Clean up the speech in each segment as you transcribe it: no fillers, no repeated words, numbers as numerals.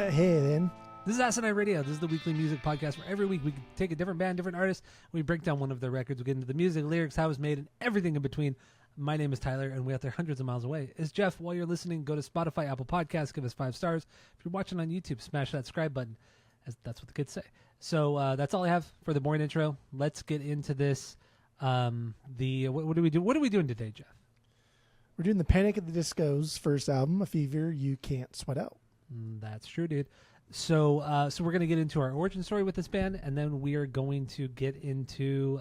Hey, then. This is Asinine Radio. This is the weekly music podcast where every week we take a different band, different artist, we break down one of their records, we get into the music, lyrics, how it was made, and everything in between. My name is Tyler, and we out there hundreds of miles away is Jeff. While you're listening, go to Spotify, Apple Podcasts, give us 5 stars. If you're watching on YouTube, smash that subscribe button, as that's what the kids say. So that's all I have for the boring intro. Let's get into this. What do we do? What are we doing today, Jeff? We're doing the Panic at the Disco's first album, A Fever You Can't Sweat Out. That's true, dude. So we're going to get into our origin story with this band, and then we are going to get into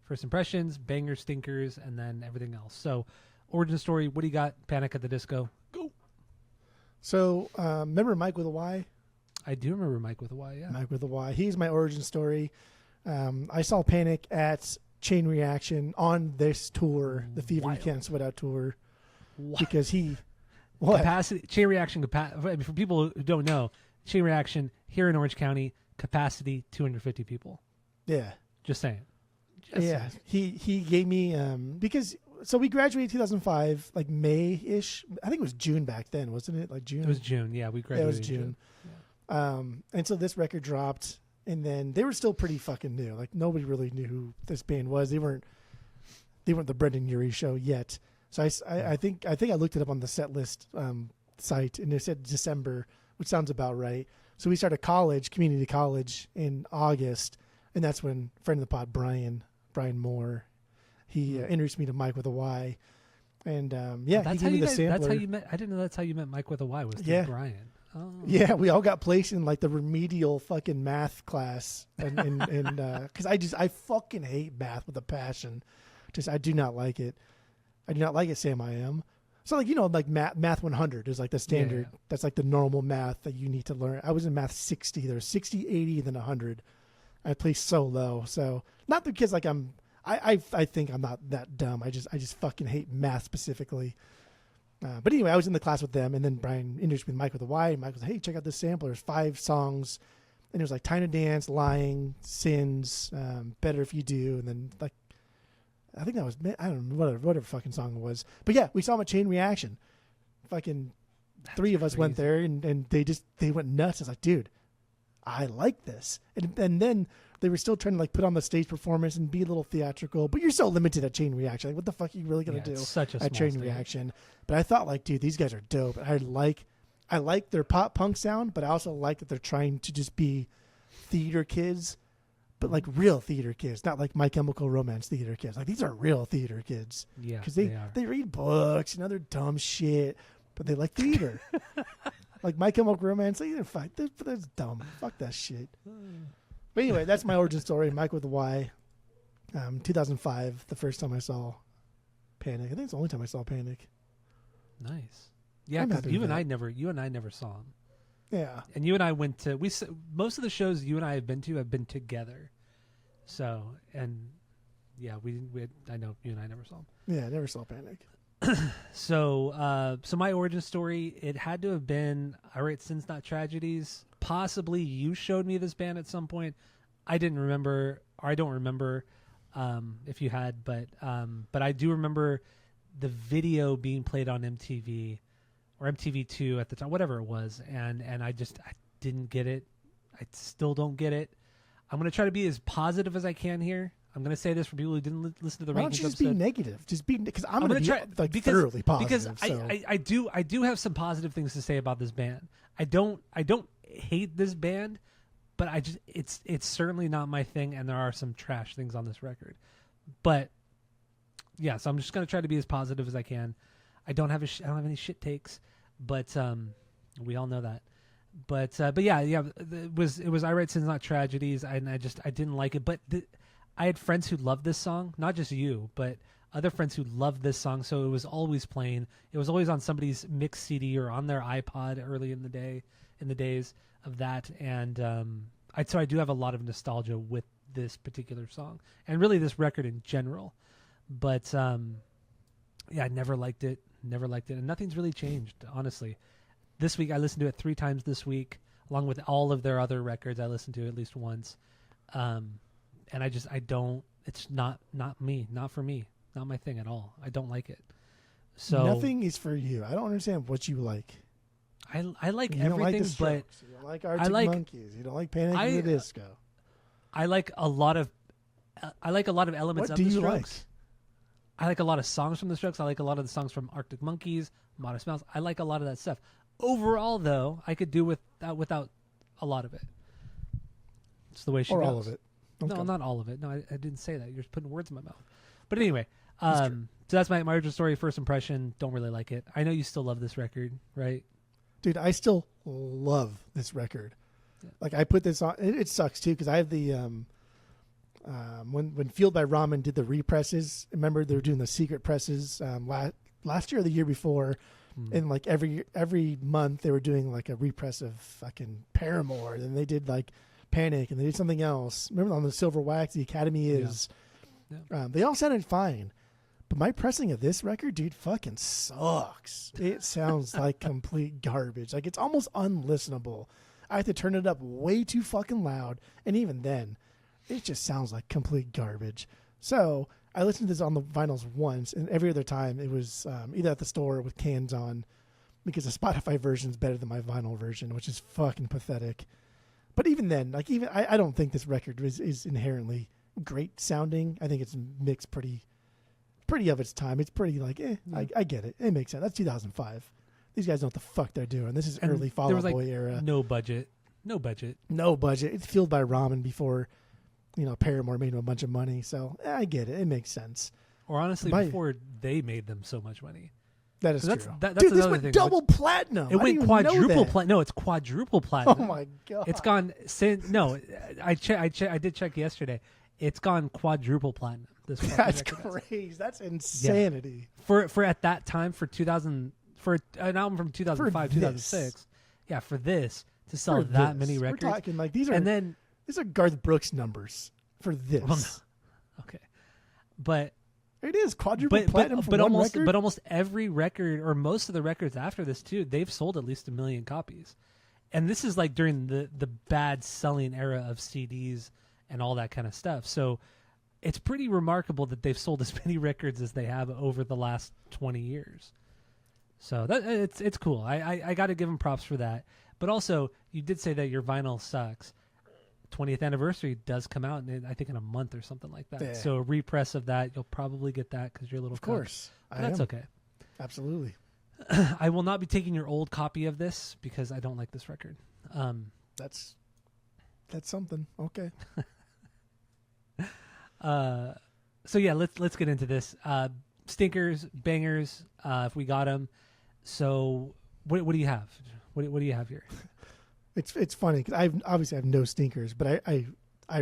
first impressions, bangers, stinkers, and then everything else. So, origin story, what do you got? Panic at the Disco. Go. So, remember Mike with a Y? I do remember Mike with a Y, yeah. Mike with a Y. He's my origin story. I saw Panic at Chain Reaction on this tour, the Fever You Can't Sweat Out tour, because he... What? Chain Reaction, for people who don't know, Chain Reaction here in Orange County, capacity 250 people. Yeah. Just saying. Saying. He gave me so we graduated 2005, like May-ish. I think it was June back then, wasn't it? Like June. It was June. Yeah, we graduated. Yeah, it was June. Yeah. And so this record dropped, and then they were still pretty fucking new. Like nobody really knew who this band was. They weren't the Brendan Urie show yet. So I think I looked it up on the set list site, and it said December, which sounds about right. So we started community college in August, and that's when friend of the pod, Brian Moore, he introduced me to Mike with a Y. And he gave me the sampler. That's how you met. I didn't know that's how you met Mike with a Y, was through Brian. Oh. Yeah, we all got placed in like the remedial fucking math class, and because I fucking hate math with a passion. I do not like it. I do not like it, Sam. I am. So like like math 100 is like the standard. Yeah. That's like the normal math that you need to learn. I was in math 60. There's 60, 80, then 100. I placed so low. So not because like I think I'm not that dumb. I just fucking hate math specifically. But anyway, I was in the class with them, and then Brian introduced me to Mike with a Y. And Mike was like, "Hey, check out this sampler. There's 5 songs, and it was like Time to Dance, Lying, Sins, Better If You Do, and then like I think that was I don't know whatever fucking song it was. But yeah, we saw them at Chain Reaction. Fucking That's 3 of us crazy. Went there, and they went nuts. I was like, dude, I like this. And then they were still trying to like put on the stage performance and be a little theatrical, but you're so limited at Chain Reaction. Like, what the fuck are you really gonna do such a at Chain stage. Reaction? But I thought like, dude, these guys are dope. I like their pop punk sound, but I also like that they're trying to just be theater kids, but like real theater kids, not like My Chemical Romance theater kids. Like these are real theater kids. Yeah, because they read books and other dumb shit, but they like theater. Like My Chemical Romance, that's dumb. Fuck that shit. But anyway, that's my origin story. Mike with a Y. 2005, the first time I saw Panic. I think it's the only time I saw Panic. Nice. Yeah, because you and I never saw him. Yeah. And you and I went to most of the shows you and I have been together. So, and yeah, I know you and I never saw him. Yeah, I never saw Panic. So my origin story, it had to have been I Write Sins Not Tragedies. Possibly you showed me this band at some point. I didn't remember, or I don't remember if you had, but I do remember the video being played on MTV or MTV2 at the time, whatever it was, and I didn't get it. I still don't get it. I'm going to try to be as positive as I can here. I'm going to say this for people who didn't listen to the rankings episode. Why don't you just be negative? Just be, because I'm going to try like thoroughly positive. Because I do have some positive things to say about this band. I don't hate this band, but it's certainly not my thing, and there are some trash things on this record. But yeah, so I'm just going to try to be as positive as I can. I don't have any shit takes, but we all know that. But yeah, it was I Write Sins Not Tragedies, and I didn't like it. But I had friends who loved this song, not just you, but other friends who loved this song. So it was always playing. It was always on somebody's mix CD or on their iPod early in the days of that. And so I do have a lot of nostalgia with this particular song and really this record in general. But yeah, I never liked it, and nothing's really changed, honestly. This week I listened to it 3 times this week, along with all of their other records. I listened to it at least once. And I don't, it's not me, not for me, not my thing at all. I don't like it. So nothing is for you. I don't understand what you like. I like You don't like everything, the but Strokes. You don't like Arctic like- Monkeys. You don't like Panic at the Disco. I like a lot of elements What of do the you Strokes. I like a lot of songs from the Strokes. I like a lot of the songs from Arctic Monkeys, Modest Mouse. I like a lot of that stuff. Overall, though, I could do without a lot of it. It's the way she Or goes. all of it. Okay. No, not all of it. No, I didn't say that. You're just putting words in my mouth. But anyway, so that's my origin story. First impression. Don't really like it. I know you still love this record, right? Dude, I still love this record. Yeah. Like I put this on. It sucks too because I have the when Fueled by Ramen did the represses. Remember they were doing the secret presses last year or the year before, and like every month they were doing like a repress of fucking Paramore. And then they did like Panic, and they did something else. Remember on the Silver Wax, the Academy is. Yeah. They all sounded fine, but my pressing of this record, dude, fucking sucks. It sounds like complete garbage. Like it's almost unlistenable. I have to turn it up way too fucking loud, and even then, it just sounds like complete garbage. So I listened to this on the vinyls once, and every other time it was either at the store with cans on, because the Spotify version is better than my vinyl version, which is fucking pathetic. But even then, like I don't think this record is inherently great sounding. I think it's mixed pretty of its time. It's pretty like, I get it. It makes sense. That's 2005. These guys know what the fuck they're doing. This is early Fall Out Boy era. No budget. It's Fueled by Ramen before, Paramore made them a bunch of money. So I get it. It makes sense. Or honestly, before they made them so much money. That is true. That's Dude, this another went thing. double platinum. It went quadruple platinum. No, it's quadruple platinum. Oh my god! It's gone. No, I did check yesterday. It's gone quadruple platinum. This That's crazy. That's insanity. Yeah. For at that time for 2000 for an album from 2005 2006. Yeah, for this to sell that many records. We're talking like these are Garth Brooks numbers for this. Well, no. Okay, but. It is quadruple platinum for one record? But almost every record, or most of the records after this too, they've sold at least 1 million copies. And this is like during the bad selling era of CDs and all that kind of stuff. So it's pretty remarkable that they've sold as many records as they have over the last 20 years. So that it's cool. I got to give them props for that. But also, you did say that your vinyl sucks. 20th anniversary does come out, I think in a month or something like that. Yeah. So a repress of that, you'll probably get that because you're a little. Of course, that's okay. Absolutely. I will not be taking your old copy of this because I don't like this record. That's something. Okay. So yeah, let's get into this. Stinkers, bangers, if we got them. So what do you have? What do you have here? It's funny because I obviously have no stinkers, but I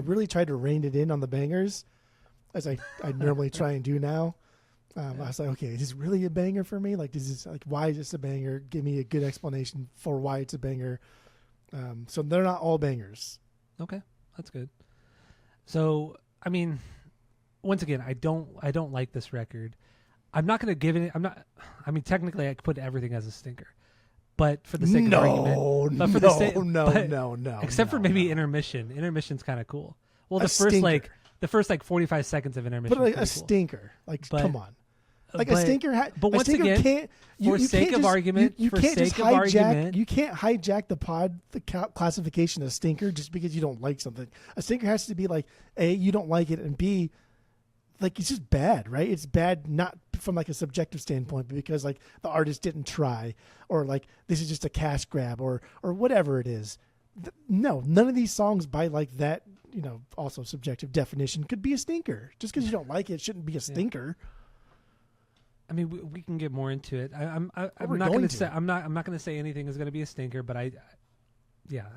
really tried to rein it in on the bangers, as I normally try and do now. I was like, okay, is this really a banger for me? Like, why is this a banger? Give me a good explanation for why it's a banger. So they're not all bangers. Okay, that's good. So I mean, once again, I don't like this record. I'm not going to give it. I mean, technically, I could put everything as a stinker. But for the sake of argument, no. Except for maybe intermission. Intermission's kind of cool. Well, the first 45 seconds of intermission. But like a stinker, come on, like a stinker. But once again, can't, for sake of argument, you can't just hijack. You can't hijack the classification of stinker just because you don't like something. A stinker has to be like A, you don't like it, and B, like it's just bad, right? It's bad not from like a subjective standpoint, but because like the artist didn't try, or like this is just a cash grab, or whatever it is. No, none of these songs by like that, also subjective definition could be a stinker. Just because you don't like it shouldn't be a stinker. I mean, we can get more into it. I'm not going to say I'm not going to say anything is going to be a stinker, but I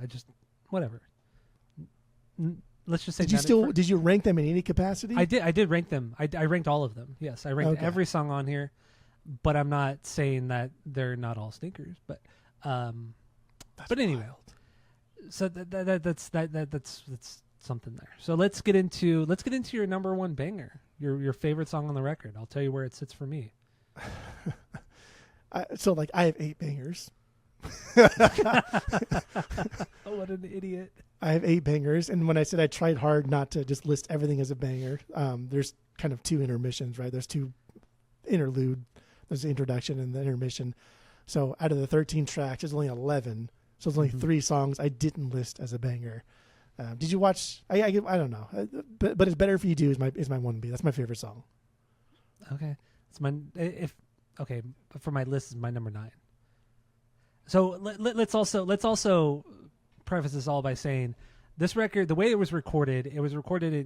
just whatever. Let's just say. Did you rank them in any capacity? I did rank them. I ranked all of them. Yes, I ranked every song on here, but I'm not saying that they're not all stinkers. But anyway, wild. So that's something there. So let's get into your number one banger, your favorite song on the record. I'll tell you where it sits for me. I have 8 bangers. Oh, what an idiot. I have 8 bangers, and when I said I tried hard not to just list everything as a banger, there's kind of 2 intermissions, right? There's 2 interlude. There's the introduction and the intermission. So out of the 13 tracks, there's only 11. So there's only 3 songs I didn't list as a banger. Did you watch? I don't know, but it's Better If You Do is my 1B. That's my favorite song. Okay, it's for my list is my number 9. So let's also preface this all by saying this record, the way it was recorded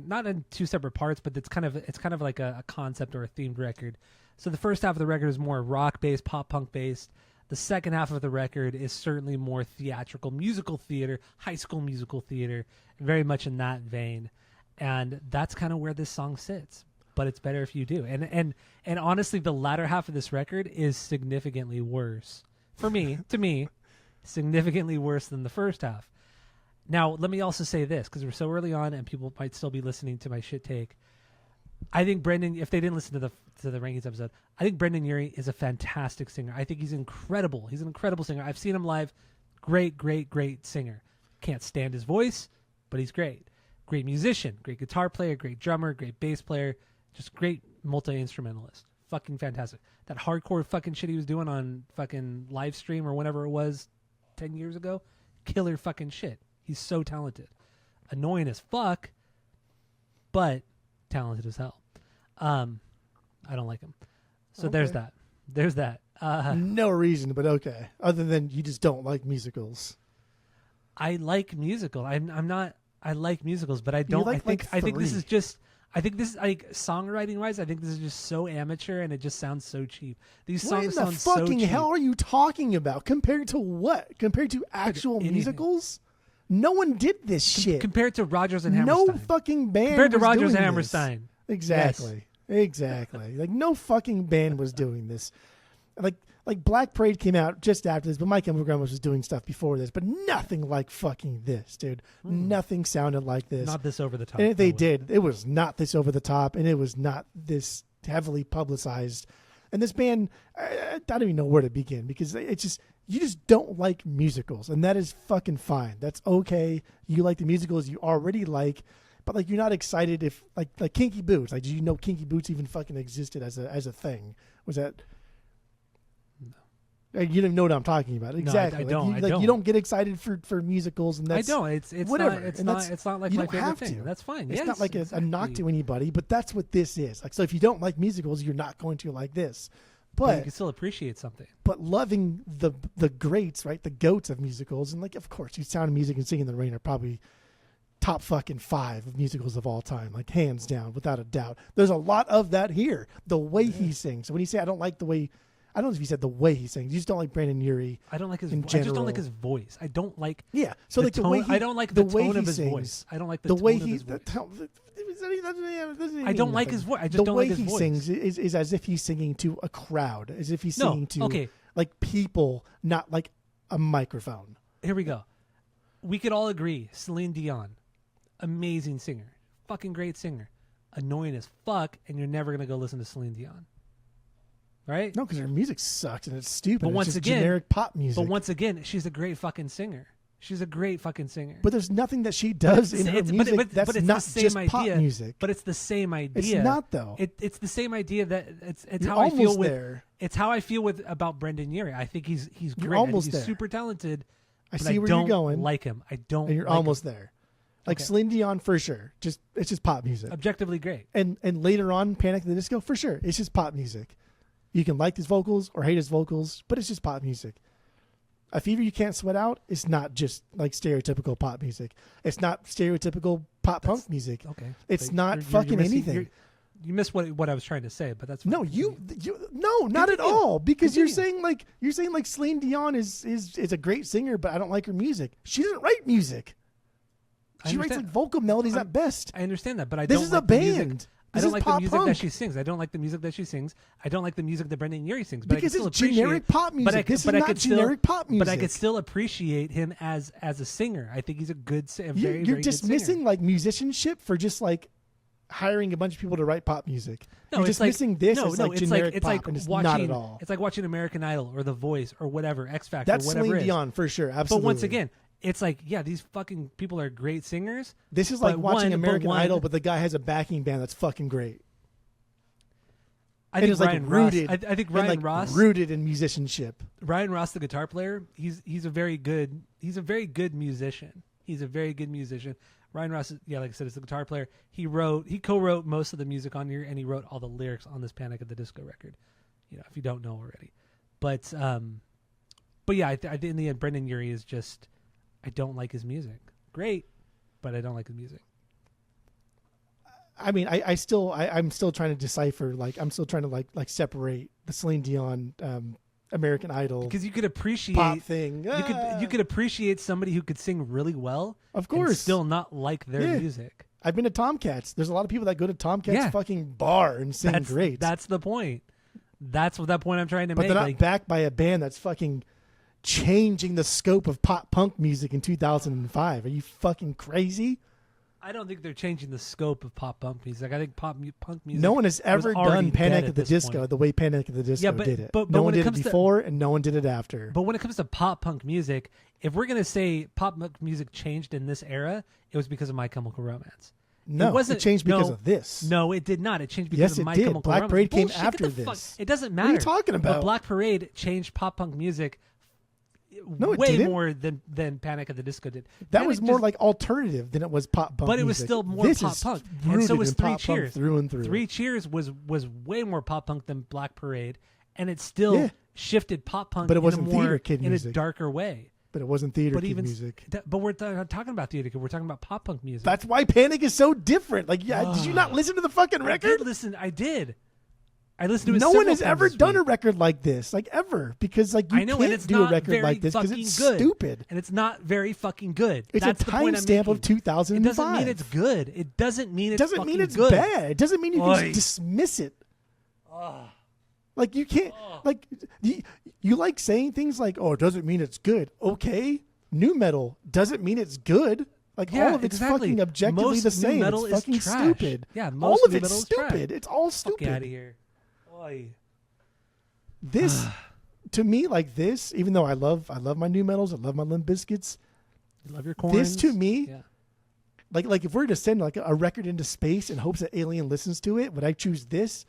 not in 2 separate parts, but it's kind of like a concept or a themed record. So the first half of the record is more rock based, pop punk based. The second half of the record is certainly more theatrical, musical theater, High School Musical theater, very much in that vein. And that's kind of where this song sits. But it's Better If You Do. And honestly, the latter half of this record is significantly worse. To me, significantly worse than the first half. Now, let me also say this, because we're so early on and people might still be listening to my shit take. I think Brendan, if they didn't listen to the rankings episode, I think Brendan Urie is a fantastic singer. I think he's incredible. He's an incredible singer. I've seen him live. Great, great, great singer. Can't stand his voice, but he's great. Great musician, great guitar player, great drummer, great bass player, just great multi-instrumentalist. Fucking fantastic. That hardcore fucking shit he was doing on fucking live stream or whenever it was 10 years ago, killer fucking shit. He's so talented. Annoying as fuck, but talented as hell. I don't like him. So Okay. There's that. No reason, but okay. Other than you just don't like musicals. I like musical. I like musicals, but I don't. like, I think this 3. is just. I think this is like songwriting wise. I think this is just so amateur, and it just sounds so cheap. These songs sound so cheap. What in the fucking hell are you talking about? Compared to what? Compared to actual anything. Musicals? No one did this shit. Compared to Rodgers and Hammerstein. No fucking band. Compared to was Rodgers doing and this. Hammerstein. Exactly. Exactly. Like no fucking band was doing this. Like Black Parade came out just after this, but My Chemical Romance was doing stuff before this, but nothing like fucking this, dude. Nothing sounded like this. Not this over the top. And if they did, it was not this over the top, and it was not this heavily publicized. And this band, I don't even know where to begin, because it's just, you just don't like musicals, and that is fucking fine. That's okay. You like the musicals you already like, but like you're not excited if like Kinky Boots. Like, did you know Kinky Boots even fucking existed as a thing? Was that? No. You don't know what I'm talking about. Exactly. No, I I don't. You don't get excited for musicals, and that's I don't. It's whatever. It's not like you my don't favorite have thing. to. That's fine. It's yes, not like exactly. a knock to anybody, but that's what this is. Like, so if you don't like musicals, you're not going to like this. But you But can still appreciate something. but loving the greats, right? The goats of musicals, and like, of course, you Sound of Music and Singing in the Rain are probably top fucking 5 of musicals of all time, like hands down, without a doubt. There's a lot of that here. The way he sings. So when you say I don't like the way, I don't know if you said the way he sings. You just don't like Brandon Urie. I don't like his. in I just don't general. like his voice. I don't like. Yeah. So the like tone, the way he, I don't like the way tone he of his sings, voice. I don't like the the tone way of he. his voice. I don't like his voice. I just the don't way like his he voice. sings is as if he's singing to a crowd, as if he's No, singing to okay. like people, not like a microphone. Here we go. We could all agree. Celine Dion, amazing singer, fucking great singer, annoying as fuck, and you're never gonna go listen to Celine Dion, right? No, because her music sucks and it's stupid. But It's once just again, generic pop music. But once again, she's a great fucking singer. She's a great fucking singer. But there's nothing that she does in her music that's it's not the same just idea, pop music. But it's the same idea. It's not though. It's the same idea that it's You're how I feel almost with. there. It's how I feel with about Brendan Urie. I think he's You're great. almost He's there. super talented. I but see where you're don't going. like him. I don't. And you're like almost him. there. Like Okay. Celine Dion for sure. It's just pop music. Objectively great. And later on, Panic at the Disco for sure. It's just pop music. You can like his vocals or hate his vocals, but it's just pop music. A Fever You Can't Sweat Out is not just like stereotypical pop music. It's not stereotypical pop punk music. Okay. It's But not fucking anything. You missed what I was trying to say, but that's fine. No, you no, not at Continue. all. Because you're Continue. saying like Celine Dion is a great singer, but I don't like her music. She doesn't write music. I She writes understand. like vocal melodies at best. I understand that, but I This don't is like a the music. band. I This don't is like the pop music that punk. she sings. I don't like the music that she sings. I don't like the music that Brendan Urie sings. But Because I can it's still appreciate, generic pop music. But I, This is but I not could generic still, pop music. But I could still appreciate him as a singer. I think he's a good, You're very, very good dismissing singer. like musicianship for just like hiring a bunch of people to write pop music. No, You're it's like dismissing this no, as no, like it's generic it's pop, like and it's watching. not at all. It's like watching American Idol or The Voice or whatever, X Factor, That's or whatever Celine it is. Dion for sure. Absolutely. But once again, it's like, yeah, these fucking people are great singers. this is like but watching one- but American one- Idol, but the guy has a backing band that's fucking great. I think it was Ryan like rooted. Ross. I think Ryan like Ross, rooted in musicianship. Ryan Ross, the guitar player, he's a very good musician. He's a very good musician. Ryan Ross, like I said, is the guitar player. He co-wrote most of the music on here, and he wrote all the lyrics on this Panic at the Disco record. If you don't know already, but yeah, I think in the end, Brendan Urie is just, I don't like his music. Great, but I don't like his music. I mean, I'm still trying to decipher. Like, I'm still trying to like separate the Celine Dion, American Idol, because you could appreciate pop thing. You could appreciate somebody who could sing really well, of course, and still not like their music. I've been to Tomcats. There's a lot of people that go to Tomcats fucking bar and sing great. That's the point. That's what that point I'm trying to make. But they're not backed by a band that's fucking changing the scope of pop punk music in 2005. Are you fucking crazy? I don't think they're changing the scope of pop punk music. I think punk music. No one has ever done Panic at the Disco the way Panic at the Disco did it. But no one did it before, and no one did it after. But when it comes to pop punk music, if we're gonna say pop punk music changed in this era, it was because of My Chemical Romance. No, it changed because of this. No, it did not. It changed because of My Chemical Black Romance. Parade came Bullshit, after this. It doesn't matter. What are you talking about? But Black Parade changed pop punk music way more than Panic at the Disco did. That was more like alternative than it was pop punk. But it was music. still more pop punk. And so was Three Cheers. Through and through. 3 Cheers was way more pop punk than Black Parade, and it still shifted pop punk, but it wasn't in a more theater kid music. In a darker way. But it wasn't theater kid music. But we're not talking about theater kid. We're talking about pop punk music. That's why Panic is so different. Like, did you not listen to the fucking record? I did. I listened to it. No one has ever done a record like this, like ever, because like you can't do a record like this because it's stupid and it's not very fucking good. It's a timestamp of 2005. It doesn't mean it's good. It doesn't mean it's doesn't mean it's good. bad. It doesn't mean you can just dismiss it. Like you can't like you like saying things like, "Oh, it doesn't mean it's good." Okay, new metal doesn't mean it's good. Like all of it's fucking objectively the same. Metal it's fucking is trash. stupid. Yeah, all of it's stupid. It's all stupid. Fuck out of here. Oy. This, to me, like this, even though I love my new metals, I love my Limp Bizkits. You love your corns. This to me, like if we're to send like a record into space in hopes that Alien listens to it, would I choose this?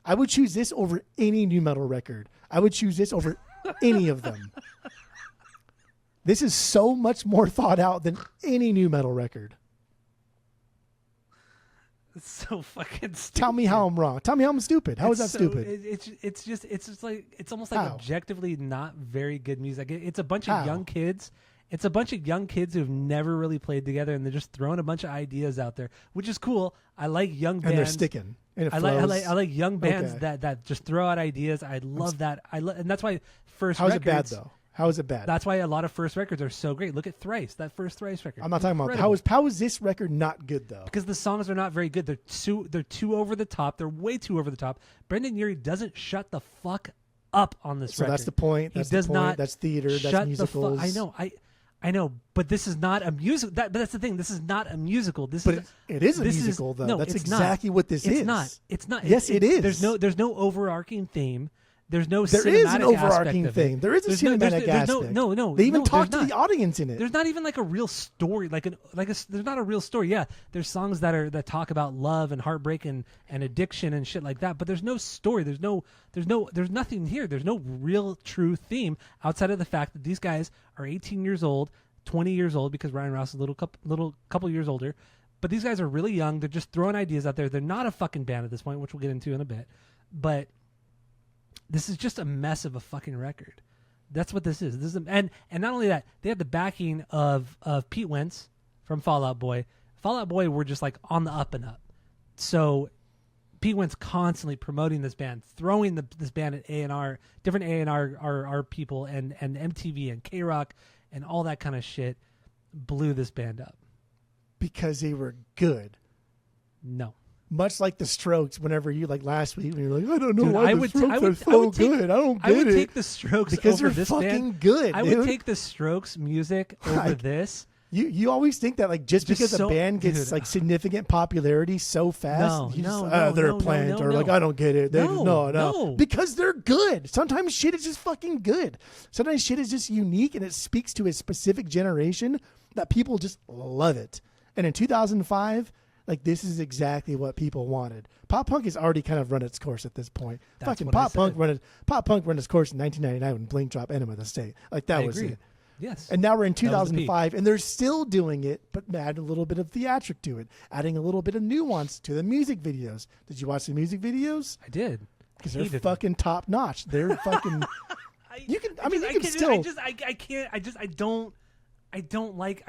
I would choose this over any new metal record. I would choose this over any of them. This is so much more thought out than any new metal record. It's so fucking stupid. Tell me how I'm wrong. Tell me how I'm stupid. How is that stupid? It's just like, it's almost like objectively not very good music. It's a bunch of young kids. It's a bunch of young kids who've never really played together, and they're just throwing a bunch of ideas out there, which is cool. I like young bands. And they're sticking. And I like young bands that just throw out ideas. I love that. And that's why first How's records. It bad though? How is it bad? That's why a lot of first records are so great. Look at Thrice, that first Thrice record. I'm not talking about how is this record not good though? Because the songs are not very good. They're too over the top. They're way too over the top. Brendan Urie doesn't shut the fuck up on this record. So that's the point. That's the point. That's theater. That's musicals. I know, but this is not a musical. But that's the thing. This is not a musical. It is a musical, though. No, that's it's exactly not. what this is. It's not. Yes, it is. There's no overarching theme. There is an overarching theme. There is a cinematic aspect. No. They even talk to the audience in it. There's not even like a real story. There's not a real story. Yeah, there's songs that talk about love and heartbreak and addiction and shit like that. But there's no story. There's nothing here. There's no real true theme outside of the fact that these guys are 18 years old, 20 years old, because Ryan Ross is a couple years older. But these guys are really young. They're just throwing ideas out there. They're not a fucking band at this point, which we'll get into in a bit. But this is just a mess of a fucking record. That's what this is. And not only that, they have the backing of Pete Wentz from Fall Out Boy. Fall Out Boy were just like on the up and up. So Pete Wentz constantly promoting this band, throwing this band at A&R, different A&R people and MTV and K-Rock and all that kind of shit, blew this band up. Because they were good. No. Much like the Strokes, whenever you like last week, when you're like, I don't know why the Strokes are so good. I don't get it. I would take the Strokes because over they're this fucking band. good. I dude. would take the Strokes music over this. You always think that like just because a band gets like significant popularity so fast, they're a plant or like I don't get it. No, because they're good. Sometimes shit is just fucking good. Sometimes shit is just unique and it speaks to a specific generation that people just love it. And in 2005, Like, this is exactly what people wanted. Pop punk has already kind of run its course at this point. That's Fucking what I pop punk run its course in 1999 when Blink dropped Enema of the State. Like, that I was agree. it. Yes. And now we're in That was the peak. 2005, and they're still doing it, but add a little bit of theatric to it, adding a little bit of nuance to the music videos. Did you watch the music videos? I did. Because they're Hated fucking top notch. They're fucking. You can still. I don't like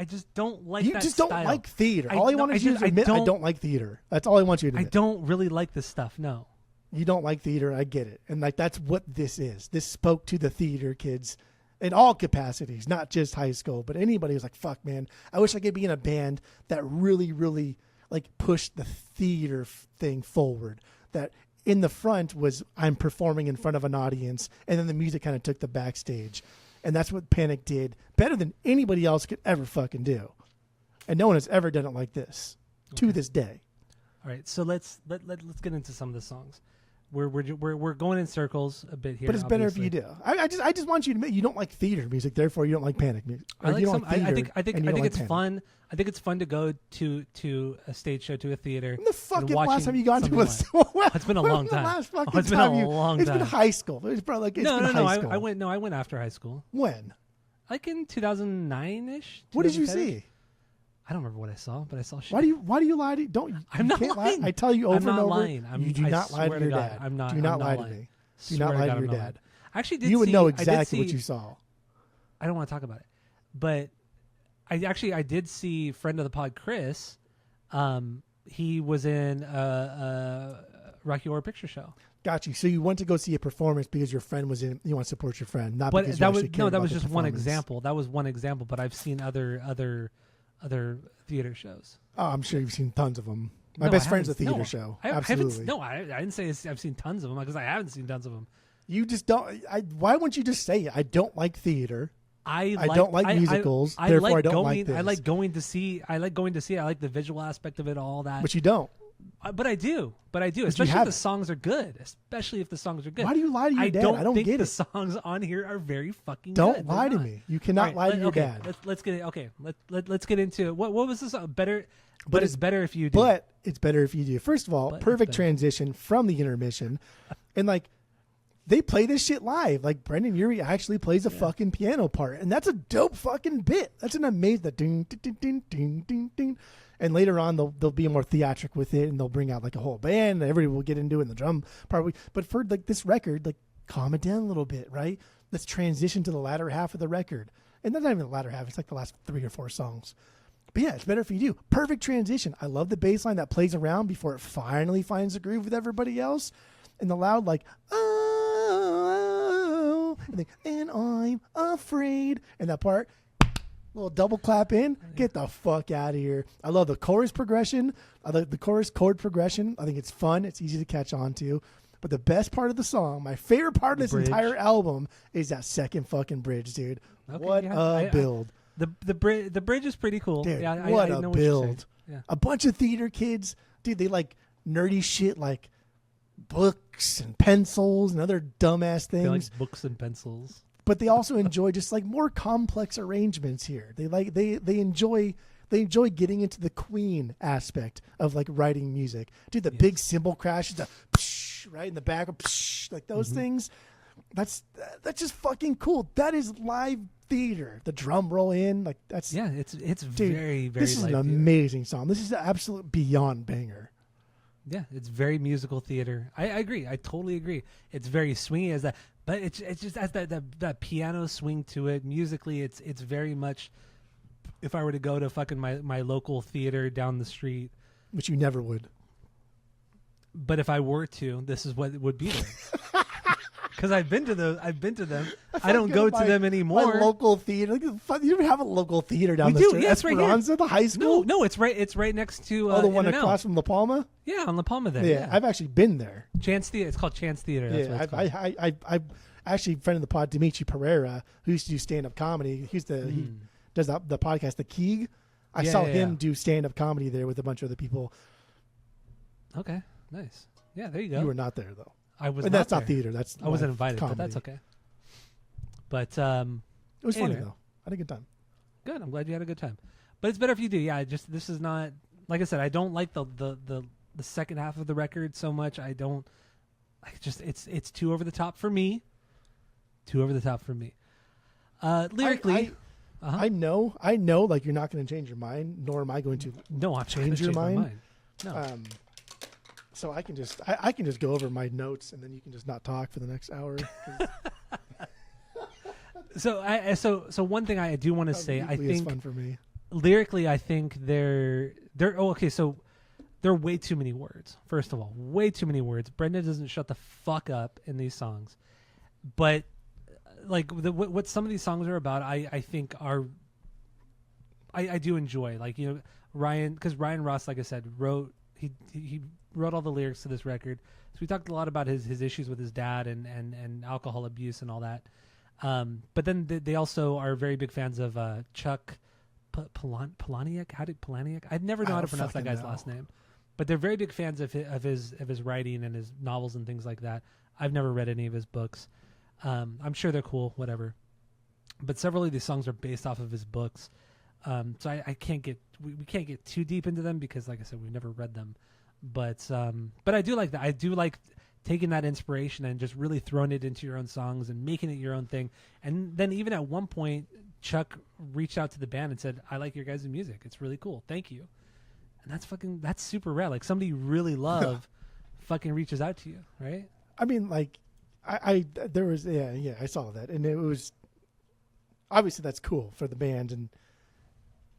You that just style. don't like theater. All I want you to admit, I don't like theater. That's all I want you to I admit. don't really like this stuff. No. You don't like theater. I get it. And like, that's what this is. This spoke to the theater kids in all capacities, not just high school, but anybody who's like, fuck, man, I wish I could be in a band that really, really like pushed the theater thing forward. That in the front was I'm performing in front of an audience, and then the music kind of took the backstage. And that's what Panic did better than anybody else could ever fucking do. And no one has ever done it like this to this day. All right, so let's get into some of the songs. We're going in circles a bit here. But it's better if you do. I just want you to admit you don't like theater music, therefore you don't like Panic music. I like some. I think it's Panic. fun. I think it's fun to go to a stage show, to a theater. When the fuck and is the last time you got into a It's been a long time. Last fucking It's been time a long It's time. been high school. It's probably like No. high school. I went after high school. When? Like in 2009-ish. What did you 2010-ish? see? I don't remember what I saw, but I saw shit. Why do you lie to? Don't I'm not can't lying. Lie. I tell you over I'm not and over. lying. You do I not lie to swear your God, dad. I'm not. Do not I'm lie lying. to me. Do Swear not to lie God, to your I'm not dad. lying. I actually did. You would see, know I did exactly what see- you saw. I don't want to talk about it, but I did see friend of the pod Chris. He was in a Rocky Horror Picture Show. Got you. So you went to go see a performance because your friend was in. You want to support your friend, not But because that you was actually cared that about was the just one performance. example. That was one example. But I've seen other theater shows. Oh, I'm sure you've seen tons of them. My No, best I friend's a haven't- theater no, show. I haven't. Absolutely. No, I didn't say I've seen tons of them because I haven't seen tons of them. You just don't. Why wouldn't you just say it? I don't like theater. I like, don't like musicals, therefore I don't going, like this. I like going to see. I like the visual aspect of it, all that. But you don't. But I do. you Especially if haven't. the songs are good. Especially if the songs are good. Why do you lie to your dad? Don't I don't think get the it. songs on here are very fucking Don't good. lie They're to not. me. You cannot lie to your dad. Let's get it. Okay. Let's get into what was this song? Better. But it's better if you do. But it's better if you do. First of all, But it's perfect better. transition from the intermission, and like they play this shit live. Like Brendan Urie actually plays a fucking piano part, and that's a dope fucking bit. That's an amazing that ding ding ding ding ding ding ding. And later on, they'll be more theatric with it, and they'll bring out like a whole band. And everybody will get into it in the drum part. But for like this record, like calm it down a little bit, right? Let's transition to the latter half of the record, and that's not even the latter half. It's like the last 3 or 4 songs. But yeah, it's better if you do. Perfect transition. I love the bass line that plays around before it finally finds a groove with everybody else. And the loud like, oh, and I'm afraid. And that part, little double clap in, get the fuck out of here. I love the chorus progression. I like the chorus chord progression. I think it's fun. It's easy to catch on to. But the best part of the song, my favorite part of this bridge. entire album is that second fucking bridge, dude. Okay, What yeah. a build. The bridge is pretty cool. Dude, Yeah, what I a know what you're saying. build. Yeah. A bunch of theater kids, dude, they like nerdy shit like books and pencils and other dumbass They things. like books and pencils. But they also enjoy just like more complex arrangements here. They enjoy getting into the Queen aspect of like writing music. Dude, the big cymbal crashes, the psh, right in the back, psh, like those things. That's just fucking cool. That is live theater. The drum roll in, like that's It's dude, very, very this is an live theater. amazing song. This is an absolute beyond banger. Yeah, it's very musical theater. I agree. I totally agree. It's very swingy as that, but it just has that piano swing to it. Musically, it's very much. If I were to go to fucking my local theater down the street, Which you never would. but if I were to, this is what would be there. Because I've been to them. I don't go to them anymore. My local theater. You don't even have a local theater down We the do, street. yeah, it's right here. Esperanza, the high school. No, it's right next to. Oh, the one In-N-Out. across from La Palma. Yeah, on La Palma there. Yeah, I've actually been there. Chance Theater. It's called Chance Theater. That's what it's called. I actually friend of the pod, Dimitri Pereira, who used to do stand up comedy. He does the podcast, The Keeg. I saw him do stand up comedy there with a bunch of other people. Okay, nice. Yeah, there you go. You were not there though. I was. And not that's not there. theater. That's I wasn't live invited, comedy. but that's okay. But It was funny Anyway. though. I had a good time. good. I'm glad you had a good time. But it's better if you do. Yeah, this is not like I said, I don't like the second half of the record so much. I don't. It's too over the top for me. Too over the top for me. Lyrically, I know. Like you're not going to change your mind, nor am I going to. No, I'm change your my mind. No. So I can just go over my notes, and then you can just not talk for the next hour. So one thing I do want to say, I think is fun for me. Lyrically, I think they're okay. So there are way too many words. First of all, way too many words. Brenda doesn't shut the fuck up in these songs, but like what some of these songs are about, I think are I do enjoy. Like, you know, because Ryan Ross, like I said, he wrote all the lyrics to this record. So we talked a lot about his issues with his dad and alcohol abuse and all that. But then they also are very big fans of Chuck Palahniuk. Palahniuk? I never know how to pronounce that guy's last name. But they're very big fans of his writing and his novels and things like that. I've never read any of his books. I'm sure they're cool, whatever. But several of these songs are based off of his books. So I can't get we can't get too deep into them because, like I said, we've never read them. But I do like that. I do like taking that inspiration and just really throwing it into your own songs and making it your own thing. And then even at one point, Chuck reached out to the band and said, "I like your guys' music. It's really cool. Thank you." And that's super rare. Like somebody you really love fucking reaches out to you, right? I mean, like I there was I saw that, and it was obviously that's cool for the band,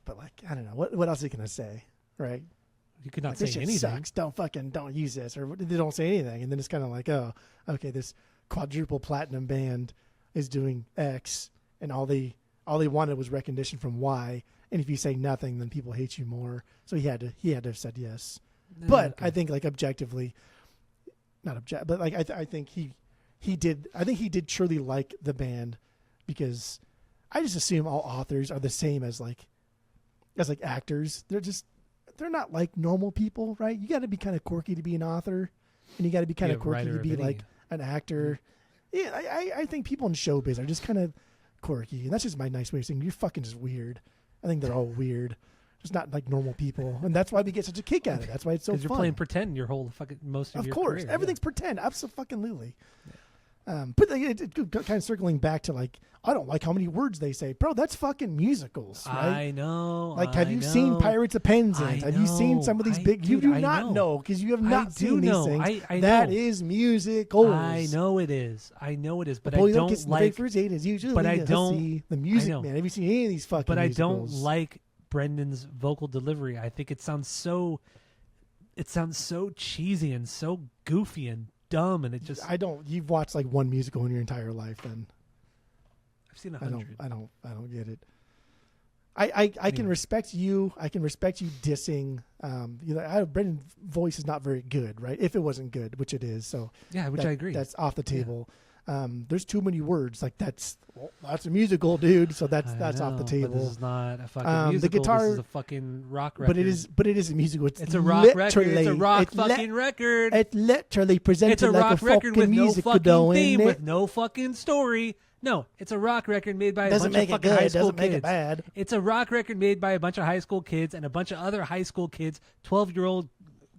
but like I don't know what else are you gonna say, right? You could not like, say this anything. Sucks. Don't use this, or they don't say anything, and then it's kind of like, oh, okay, this quadruple platinum band is doing X, and all they wanted was recognition from Y, and if you say nothing, then people hate you more. So he had to have said yes. But okay. I think like objectively, not object, but like I think he did. I think he did truly like the band, because I just assume all authors are the same as actors. They're not like normal people, right? You got to be kind of quirky to be an author, and you got to be kind of quirky to be like an actor. Mm-hmm. Yeah, I think people in showbiz are just kind of quirky, and that's just my nice way of saying you're fucking just weird. I think they're all weird, just not like normal people, and that's why we get such a kick out of it. That's why it's so fun. Because you're playing pretend your whole fucking most of your course, career. Everything's pretend, absolutely. Yeah. But it kind of circling back to like, I don't like how many words they say, bro. That's fucking musicals, right? I know. Like, have you seen Pirates of Penzance? Have you seen some of these big? You do not know because you have not seen these things. That is musicals. I know it is. But I don't like. First aid is usually. But I don't see the music, man. Have you seen any of these fucking? But musicals? I don't like Brendan's vocal delivery. I think it sounds so cheesy and so goofy and dumb, and it just. You've watched like one musical in your entire life, then. I've seen 100. I don't get it. I can respect you. I can respect you dissing. Brendan's voice is not very good, right? If it wasn't good, which it is. So yeah, I agree. That's off the table. Yeah. There's too many words. Like that's a musical, dude. So that's off the table. But this is not a fucking musical. The guitar, this is a fucking rock record. But it is a musical. It's a rock record. It's a rock fucking record. It literally presented it's a like rock a record fucking with no music fucking video theme, in it. with no fucking story. No, it's a rock record made by a doesn't bunch make of it fucking good. high school Doesn't kids. make it bad. It's a rock record made by a bunch of high school kids and a bunch of other high school kids, 12-year-old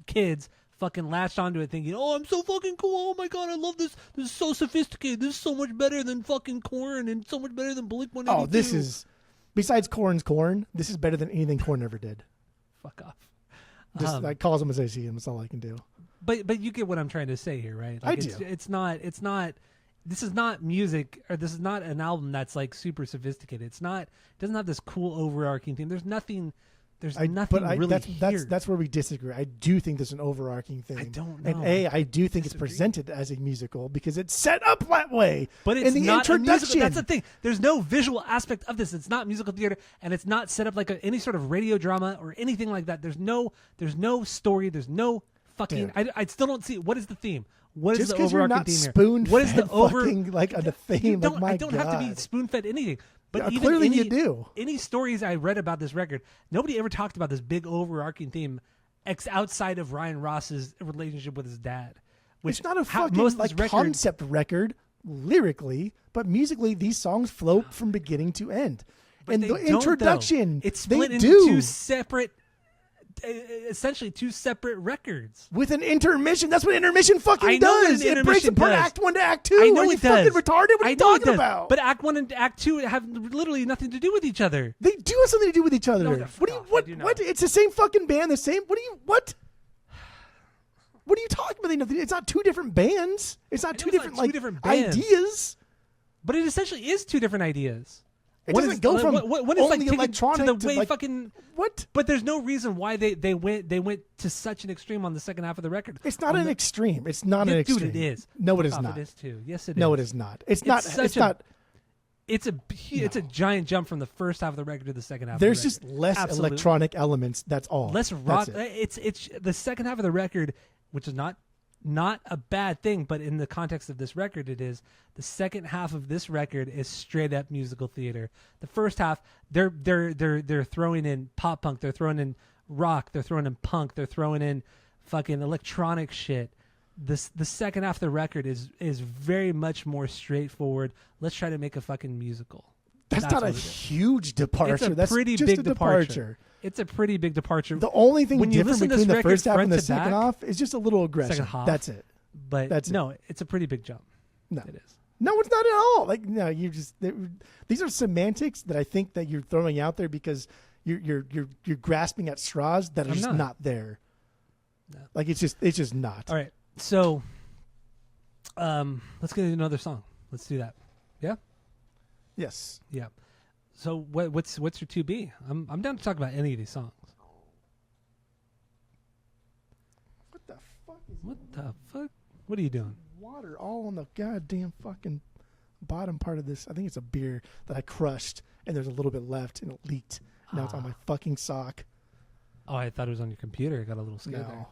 kids, fucking latched onto it thinking, "Oh, I'm so fucking cool. Oh my god, I love this. This is so sophisticated. This is so much better than fucking Korn and so much better than Blink-182." Oh, this is besides Korn's Korn. This is better than anything Korn ever did. Fuck off. Just like calls them as I see them. That's all I can do. But you get what I'm trying to say here, right? Like, I do. It's not. This is not music, or this is not an album that's like super sophisticated. It doesn't have this cool overarching theme. There's nothing really that's where we disagree. I do think there's an overarching theme. I don't know. And I do think it's presented as a musical because it's set up that way. But it's in the not introduction. A musical. That's the thing. There's no visual aspect of this. It's not musical theater, and it's not set up like any sort of radio drama or anything like that. There's no story. There's no fucking. I still don't see what is the theme. What is just the overarching theme here? What is the like a theme? I don't have to be spoon-fed anything. But even clearly you do. Any stories I read about this record, nobody ever talked about this big overarching theme outside of Ryan Ross's relationship with his dad. Which it's not a fucking concept record lyrically, but musically these songs float from beginning to end. But and the introduction, it's split into two separate essentially two separate records with an intermission. That's what intermission fucking I know what does. an It breaks intermission apart does. Act 1 to Act 2. I know Are you it does. fucking retarded? What are I you know it talking does. about? But Act 1 and Act 2 have literally nothing to do with each other. They do have something to do with each other. No, What do you? fuck off. What? They do not. What? It's the same fucking band. The same. What do you? What? What are you talking about? They nothing. It's not two different bands. It's not two it's not different two like different bands. ideas. But it essentially is two different ideas. It One doesn't is- go from one is like only taken electronic to the to, way like- fucking. What? But there's no reason why they went to such an extreme on the second half of the record. It's not On an the- extreme. It's not Yeah, an extreme. dude, it is. No, it is Fuck off, not. It is too. Yes, it is. No, it is not. It's not. such It's a- not. It's a giant jump from the first half of the record to the second half. There's of the just record. less Absolutely. electronic elements. That's all. Less rock. That's it. It's the second half of the record, which is not a bad thing, but in the context of this record, it is. The second half of this record is straight up musical theater. The first half, they're throwing in pop punk, they're throwing in rock, they're throwing in punk, they're throwing in fucking electronic shit. The second half of the record is very much more straightforward. Let's try to make a fucking musical. That's not what a it is. huge departure. It's a That's pretty just big a departure. It's a pretty big departure. The only thing When you different listen to between this the record first half front and the to second back- half is just a little aggression. Second half. That's it. but that's it. no, it's a pretty big jump. No. It is. No, it's not at all. Like no, you just these are semantics that I think that you're throwing out there because you're grasping at straws that are I'm just not. not there. No. Like it's just not. All right. So, let's get into another song. Let's do that. Yeah. Yes. Yeah. So what's your 2B? I'm down to talk about any of these songs. What the fuck is What the fuck? What are you doing? water all on the goddamn fucking bottom part of this? I think it's a beer that I crushed and there's a little bit left and it leaked. Now it's on my fucking sock. Oh, I thought it was on your computer. It got a little scared there.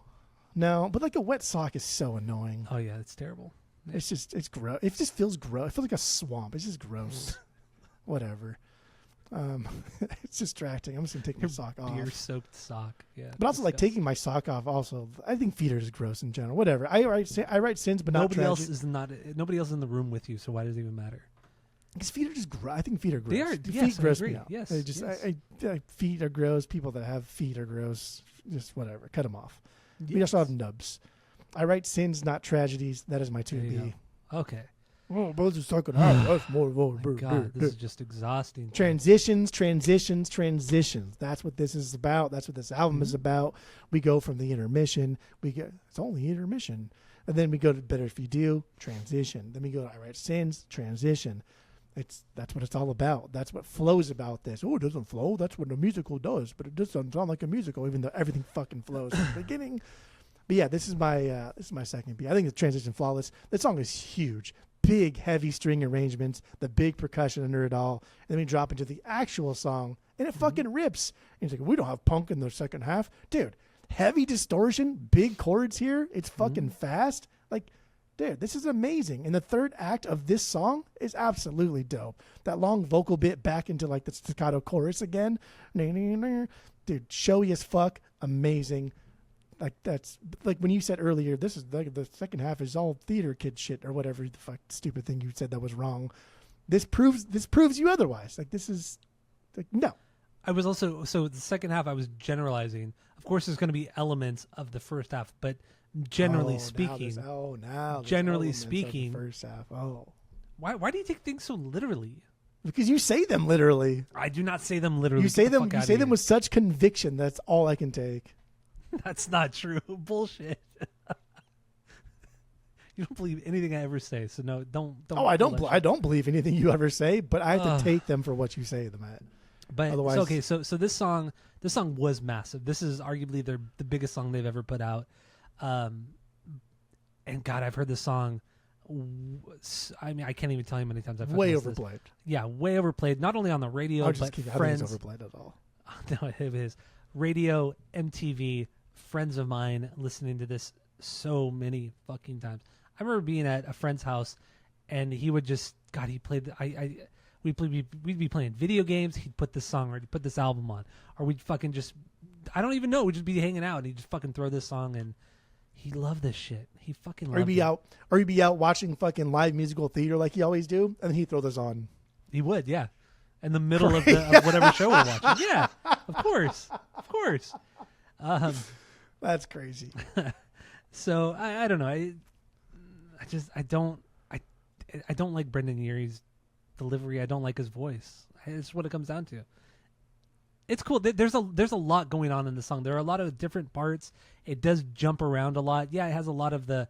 No, but like a wet sock is so annoying. Oh yeah, it's terrible. It's gross. It just feels gross. It feels like a swamp. It's just gross. Whatever. It's distracting. I'm just gonna take my sock off. Beer-soaked sock. Yeah. But also, like disgusting. taking my sock off. Also, I think feet are just gross in general. Whatever. I write sins, but nobody not else tragedy. is not. Nobody else in the room with you. So why does it even matter? Because feet are just gross. I think feet are gross. They are. Feet Yes, I gross agree. me out. Yes, They just, yes. feet are gross. People that have feet are gross. Just whatever. Cut them off. We Yes. also have nubs. I write sins, not tragedies. That is my There you 2B. go. Okay. Oh, both are second half. That's more. My God, this is just exhausting. Transitions. That's what this is about. That's what this album is about. We go from the intermission. It's only intermission. And then we go to Better If You Do, transition. Then we go to I Write Sins, transition. That's what it's all about. That's what flows about this. Oh, it doesn't flow. That's what a musical does. But it doesn't sound like a musical, even though everything fucking flows at the beginning. But yeah, this is my second B. I think the transition flawless. This song is huge. Big, heavy string arrangements, the big percussion under it all. And then we drop into the actual song, and it fucking rips. And he's like, we don't have punk in the second half. Dude, heavy distortion, big chords here. It's fucking fast. Like, dude, this is amazing. And the third act of this song is absolutely dope. That long vocal bit back into like the staccato chorus again. Dude, showy as fuck. Amazing. Like that's like when you said earlier, this is like the second half is all theater kid shit or whatever the fuck stupid thing you said that was wrong. This proves you otherwise. Like this is like no. I was also the second half. I was generalizing. Of course, there's going to be elements of the first half, but generally speaking, generally speaking, first half. Oh, why do you take things so literally? because you say them literally. I do not say them literally. You say Get the them. fuck You outta say them here. with such conviction. That's all I can take. That's not true. Bullshit. You don't believe anything I ever say, so no, don't. Oh, I don't. bullshit. I don't believe anything you ever say, but I have to take them for what you say them at. But Otherwise- so this song was massive. This is arguably the biggest song they've ever put out. And God, I've heard this song. I mean, I can't even tell you how many times I've heard Way this. overplayed. Yeah, way overplayed. Not only on the radio, I but don't think friends. it's overplayed at all. No, it is radio, MTV, friends of mine listening to this so many fucking times. I remember being at a friend's house, and he would just he played. We'd be playing video games. He'd put this song or he'd put this album on, or we'd fucking just I don't even know. We'd just be hanging out, and he'd just fucking throw this song, and he loved this shit. He fucking loved it. Or he'd be out watching fucking live musical theater like he always do, and then he'd throw this on. He would, yeah, in the middle of whatever show we're watching. Yeah, of course. That's crazy. So I don't know. I don't like Brendan Urie's delivery. I don't like his voice. It's what it comes down to. It's cool. There's a lot going on in the song. There are a lot of different parts. It does jump around a lot. Yeah, it has a lot of the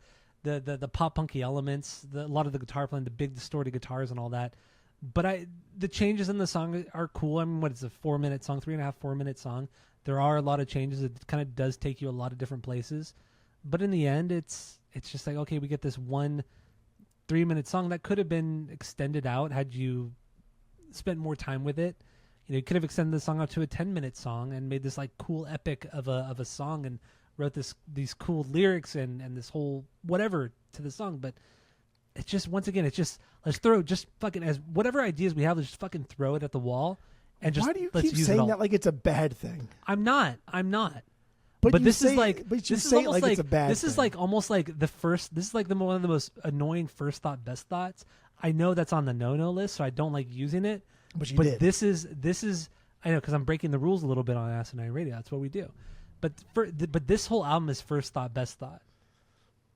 pop punky elements, a lot of the guitar playing, the big distorted guitars and all that. But the changes in the song are cool. I mean, what is a 4-minute song, 3.5, 4-minute song? There are a lot of changes. It kind of does take you a lot of different places. But in the end, it's just like, okay, we get this one 3-minute song that could have been extended out had you spent more time with it. You could have extended the song out to a 10-minute song and made this like cool epic of a song and wrote these cool lyrics and this whole whatever to the song. But it's just, once again, it's just, let's throw just fucking, as whatever ideas we have, let's just fucking throw it at the wall and just, why do you let's keep use saying it that like it's a bad thing? I'm not. But you this say, is like, but you this say is it almost like it's a bad this thing. is like almost like the first, this is like one of the most annoying first thought, best thoughts. I know that's on the no-no list, so I don't like using it. But you but did. this is, I know, because I'm breaking the rules a little bit on Asinine Radio. That's what we do. But this whole album is first thought, best thought.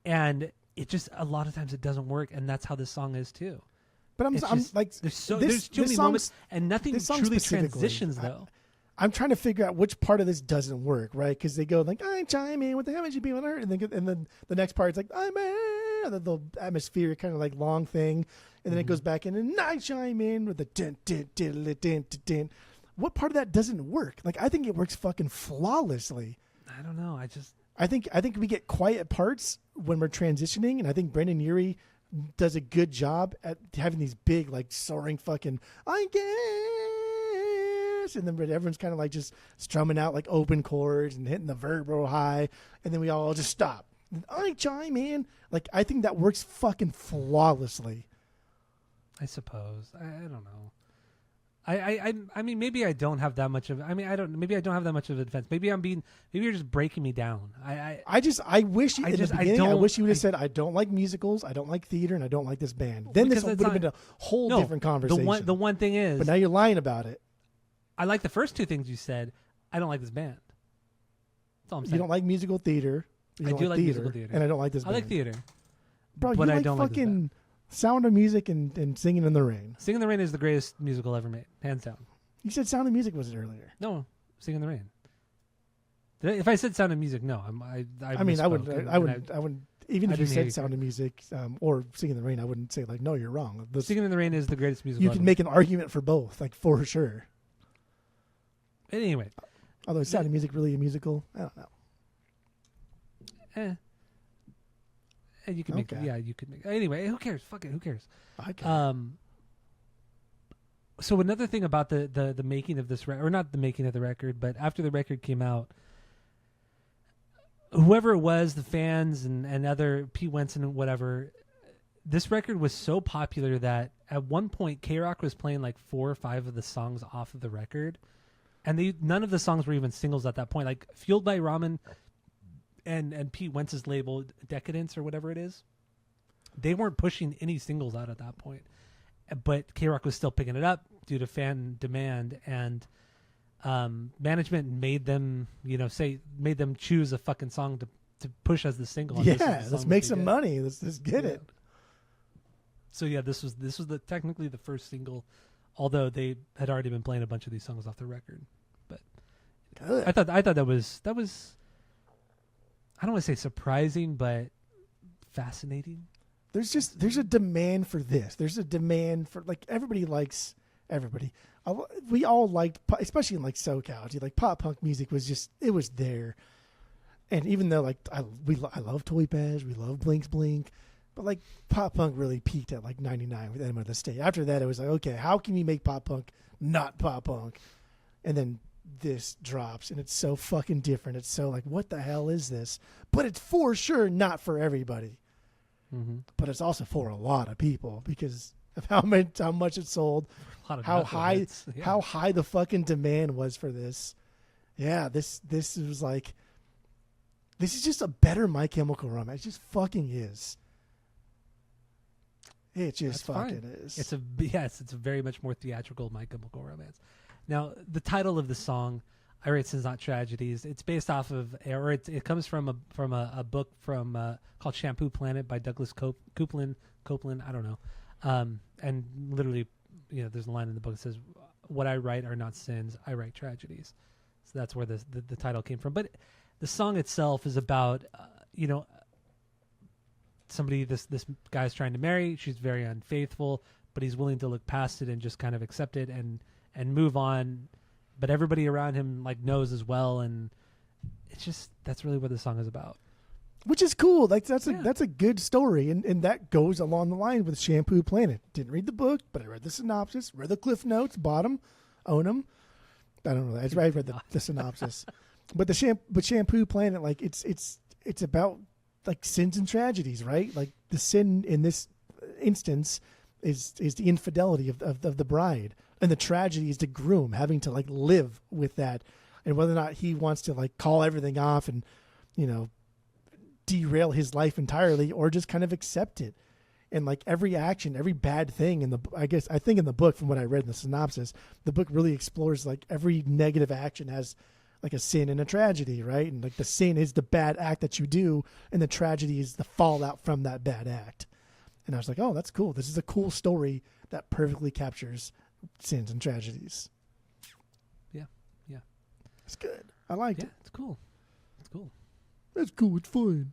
And it just, a lot of times it doesn't work, and that's how this song is too. But I'm like, there's too many moments, and nothing truly transitions though. I'm trying to figure out which part of this doesn't work, right? Because they go like, I chime in with the haven't you been hurt, and then the next part is like, I'm in, the atmospheric kind of like long thing, and then it goes back in, and I chime in with the din din din din din din. What part of that doesn't work? Like, I think it works fucking flawlessly. I don't know. I think we get quiet parts when we're transitioning, and I think Brendan Urie does a good job at having these big, like, soaring fucking I guess, and then everyone's kind of like just strumming out like open chords and hitting the verb real high, and then we all just stop. I chime in. Like, I think that works fucking flawlessly. I suppose. I don't know. I mean, maybe I don't have that much of. I mean, maybe I don't have that much of a defense. Maybe you're just breaking me down. I wish in the beginning, I wish you would have said, I don't like musicals, I don't like theater, and I don't like this band. Then this would have been a whole different conversation. The one thing is, but now you're lying about it. I like the first two things you said. I don't like this band. That's all I'm saying. You don't like musical theater. I do like musical theater, and I don't like this band. I like theater, bro. But you I like don't fucking like Sound of Music and Singing in the Rain. Singing in the Rain is the greatest musical ever made, hands down. You said Sound of Music was it earlier? No, Singing in the Rain. If I said Sound of Music, no. I mean, I wouldn't. Even if you said Sound of Music or Singing in the Rain, I wouldn't say like, no, you're wrong. Singing in the Rain is the greatest musical. You can make an argument for both, like for sure. Anyway, although Sound of Music really a musical, I don't know. You can make it. Yeah, you could make. Anyway, who cares? Fuck it. Who cares? I care. So another thing about the making of this record, or not the making of the record, but after the record came out, whoever it was, the fans and other Pete Wentz and whatever, this record was so popular that at one point K-Rock was playing like 4 or 5 of the songs off of the record, and none of the songs were even singles at that point. Like Fueled by Ramen and Pete Wentz's label Decadence or whatever it is, they weren't pushing any singles out at that point. But K-Rock was still picking it up due to fan demand, and management made them, made them choose a fucking song to push as the single. Yeah, let's make some money. Let's get it. So yeah, this was technically the first single, although they had already been playing a bunch of these songs off the record. But good. I thought that was I don't want to say surprising, but fascinating. There's a demand for this. There's a demand for, like, everybody likes everybody. We all liked, especially in like SoCal, like pop punk music was just, it was there. And even though like I love Toy Bash, we love Blinks Blink, but like pop punk really peaked at like 99 with Enema of the State. After that, it was like, okay, how can you make pop punk not pop punk? And then this drops, and it's so fucking different. It's so like, what the hell is this? But it's for sure not for everybody. Mm-hmm. But it's also for a lot of people because of how much it sold, how high the fucking demand was for this. Yeah, this was like, this is just a better My Chemical Romance. It just fucking is. It just fucking is. It's a very much more theatrical My Chemical Romance. Now, the title of the song, I Write Sins Not Tragedies. It's based off of, or it comes from a book called Shampoo Planet by Douglas Copeland. I don't know. And literally, there's a line in the book that says, "What I write are not sins. I write tragedies." So that's where the title came from. But the song itself is about, somebody this guy's trying to marry. She's very unfaithful, but he's willing to look past it and just kind of accept it and move on. But everybody around him knows as well, and it's just that's really what the song is about. Which is cool. That's a good story, and that goes along the line with Shampoo Planet. Didn't read the book, but I read the synopsis, read the cliff notes, bought them, own them. I don't know. I read the synopsis, but Shampoo Planet, it's about sins and tragedies, right? Like the sin in this instance is the infidelity of the bride. And the tragedy is the groom having to live with that, and whether or not he wants to call everything off and, derail his life entirely, or just kind of accept it. And every action, every bad thing I think in the book, from what I read in the synopsis, the book really explores every negative action has a sin and a tragedy, right? And the sin is the bad act that you do, and the tragedy is the fallout from that bad act. And I was like, oh, that's cool. This is a cool story that perfectly captures sins and tragedies. Yeah. It's good. I liked it. It's cool. It's cool. That's cool. It's fine.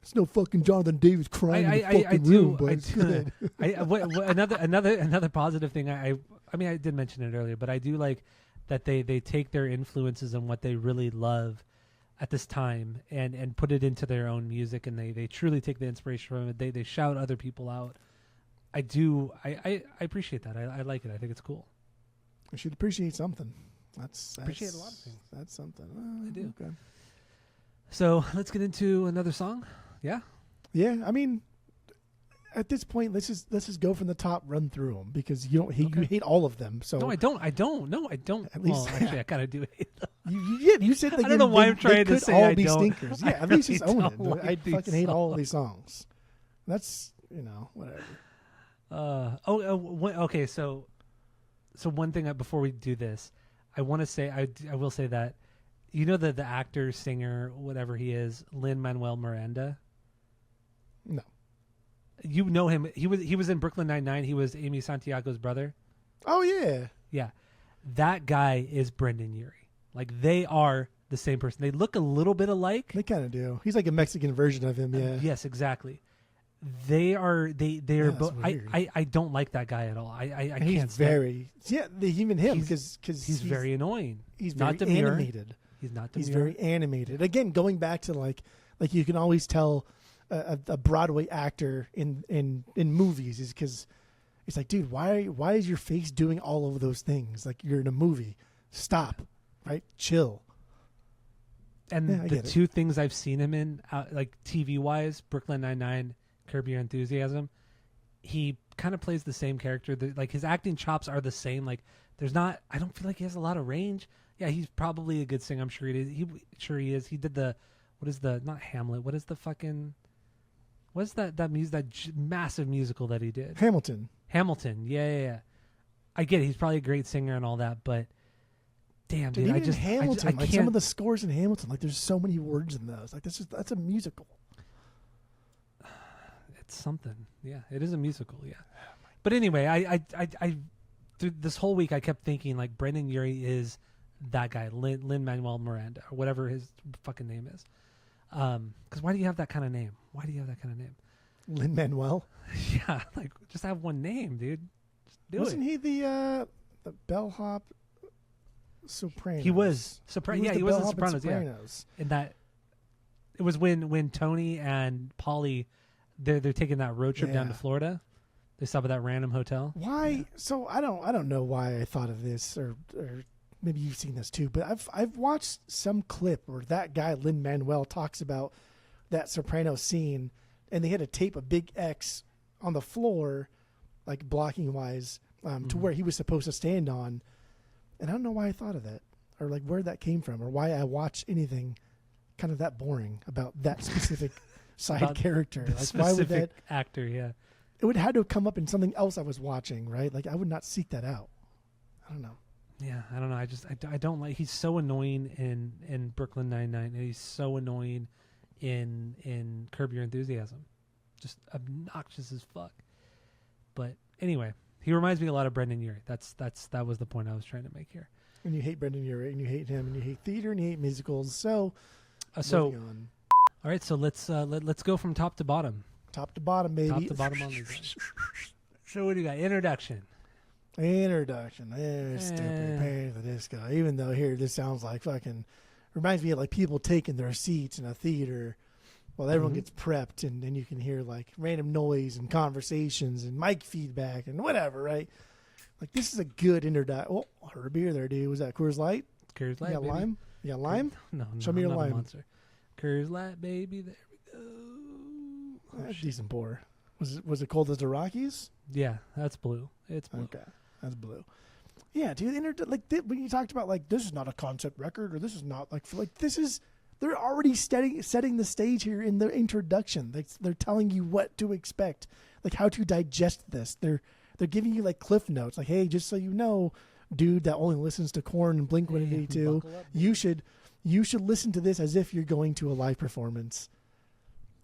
It's no fucking Jonathan Davis crying in the fucking room, but it's good. Another positive thing. I mean, I did mention it earlier, but I do like that they take their influences and what they really love at this time and put it into their own music, and they truly take the inspiration from it. They shout other people out. I appreciate that. I like it. I think it's cool. I should appreciate something. That's appreciate a lot of things. That's something. I do. Okay. So let's get into another song. Yeah. Yeah. I mean, at this point, let's just go from the top, run through them, because you hate all of them. So no, I don't. No, I don't. At least, actually, I kind of do hate them. You said I don't know why I'm trying to say all I be don't. stinkers. Yeah, at least just own it. Like I fucking hate all of these songs. That's whatever. Okay. So one thing before we do this, I want to say I will say that the actor, singer, whatever he is, Lin-Manuel Miranda. No. You know him. He was in Brooklyn Nine-Nine. He was Amy Santiago's brother. Oh yeah. Yeah. That guy is Brendan Urie. They are the same person. They look a little bit alike. They kind of do. He's like a Mexican version of him. Yeah. Yes, exactly. They are both. I don't like that guy at all. I can't. He's very even him because he's very annoying. He's not very animated. He's not. He's very animated. Again, going back to like you can always tell a Broadway actor in movies is because it's like, dude, why is your face doing all of those things? Like, you're in a movie. Stop. Right? Chill. And the two things I've seen him in, TV wise, Brooklyn Nine-Nine, Curb Your Enthusiasm, he kind of plays the same character. His acting chops are the same. I don't feel like he has a lot of range. Yeah, he's probably a good singer. I'm sure he is. He did not Hamlet. What is that massive musical that he did? Hamilton. Yeah. I get it. He's probably a great singer and all that, but damn, dude, even Hamilton, I can't. Some of the scores in Hamilton, there's so many words in those. That's a musical. It's something. Yeah, it is a musical. Yeah. But anyway, I through this whole week I kept thinking Brendan Urie is that guy, Lin-Manuel Miranda, or whatever his fucking name is. Because why do you have that kind of name? Lin-Manuel? Yeah, just have one name, dude. Just Wasn't he the bellhop Sopranos? He was Sopranos. Yeah, he was in Sopranos. Yeah, in that, it was when Tony and Polly, they're taking that road trip down to Florida. They stop at that random hotel. Why? Yeah. So I don't know why I thought of this, or maybe you've seen this too. But I've watched some clip where that guy Lin-Manuel talks about that Sopranos scene, and they had to tape a big X on the floor, blocking wise, to where he was supposed to stand on. And I don't know why I thought of that, or where that came from, or why I watch anything kind of that boring about that specific side character. Why would that actor? Yeah, it would have had to come up in something else I was watching, right? I would not seek that out. I don't know. Yeah, I don't know. I don't like. He's so annoying in Brooklyn Nine-Nine, and he's so annoying in Curb Your Enthusiasm. Just obnoxious as fuck. But anyway, he reminds me a lot of Brendan Urie. That was the point I was trying to make here. And you hate Brendan Urie, and you hate him, and you hate theater, and you hate musicals. So moving on. All right. So let's go from top to bottom. Top to bottom, baby. Top to bottom on these. So what do you got? Introduction. Stupid Panic at the Disco. Even though here this sounds like fucking reminds me of like people taking their seats in a theater while everyone gets prepped, and then you can hear like random noise and conversations and mic feedback and whatever, right? Like this is a good introduction. Oh, I heard a beer there, dude. Was that Coors Light? Coors Light. You got baby. lime? You got lime? No. Show me your I'm not a lime. monster. Coors Light, baby. There we go. That's decent pour. Was it cold as the Rockies? Yeah, that's blue. It's blue. Okay, that's blue. Yeah, dude. When you talked about like this is not a concept record, or this is not this is they're already setting the stage here in the introduction. They're telling you what to expect, like how to digest this. They're giving you like cliff notes, like hey, just so you know, dude, that only listens to Korn and Blink-182, you should listen to this as if you're going to a live performance.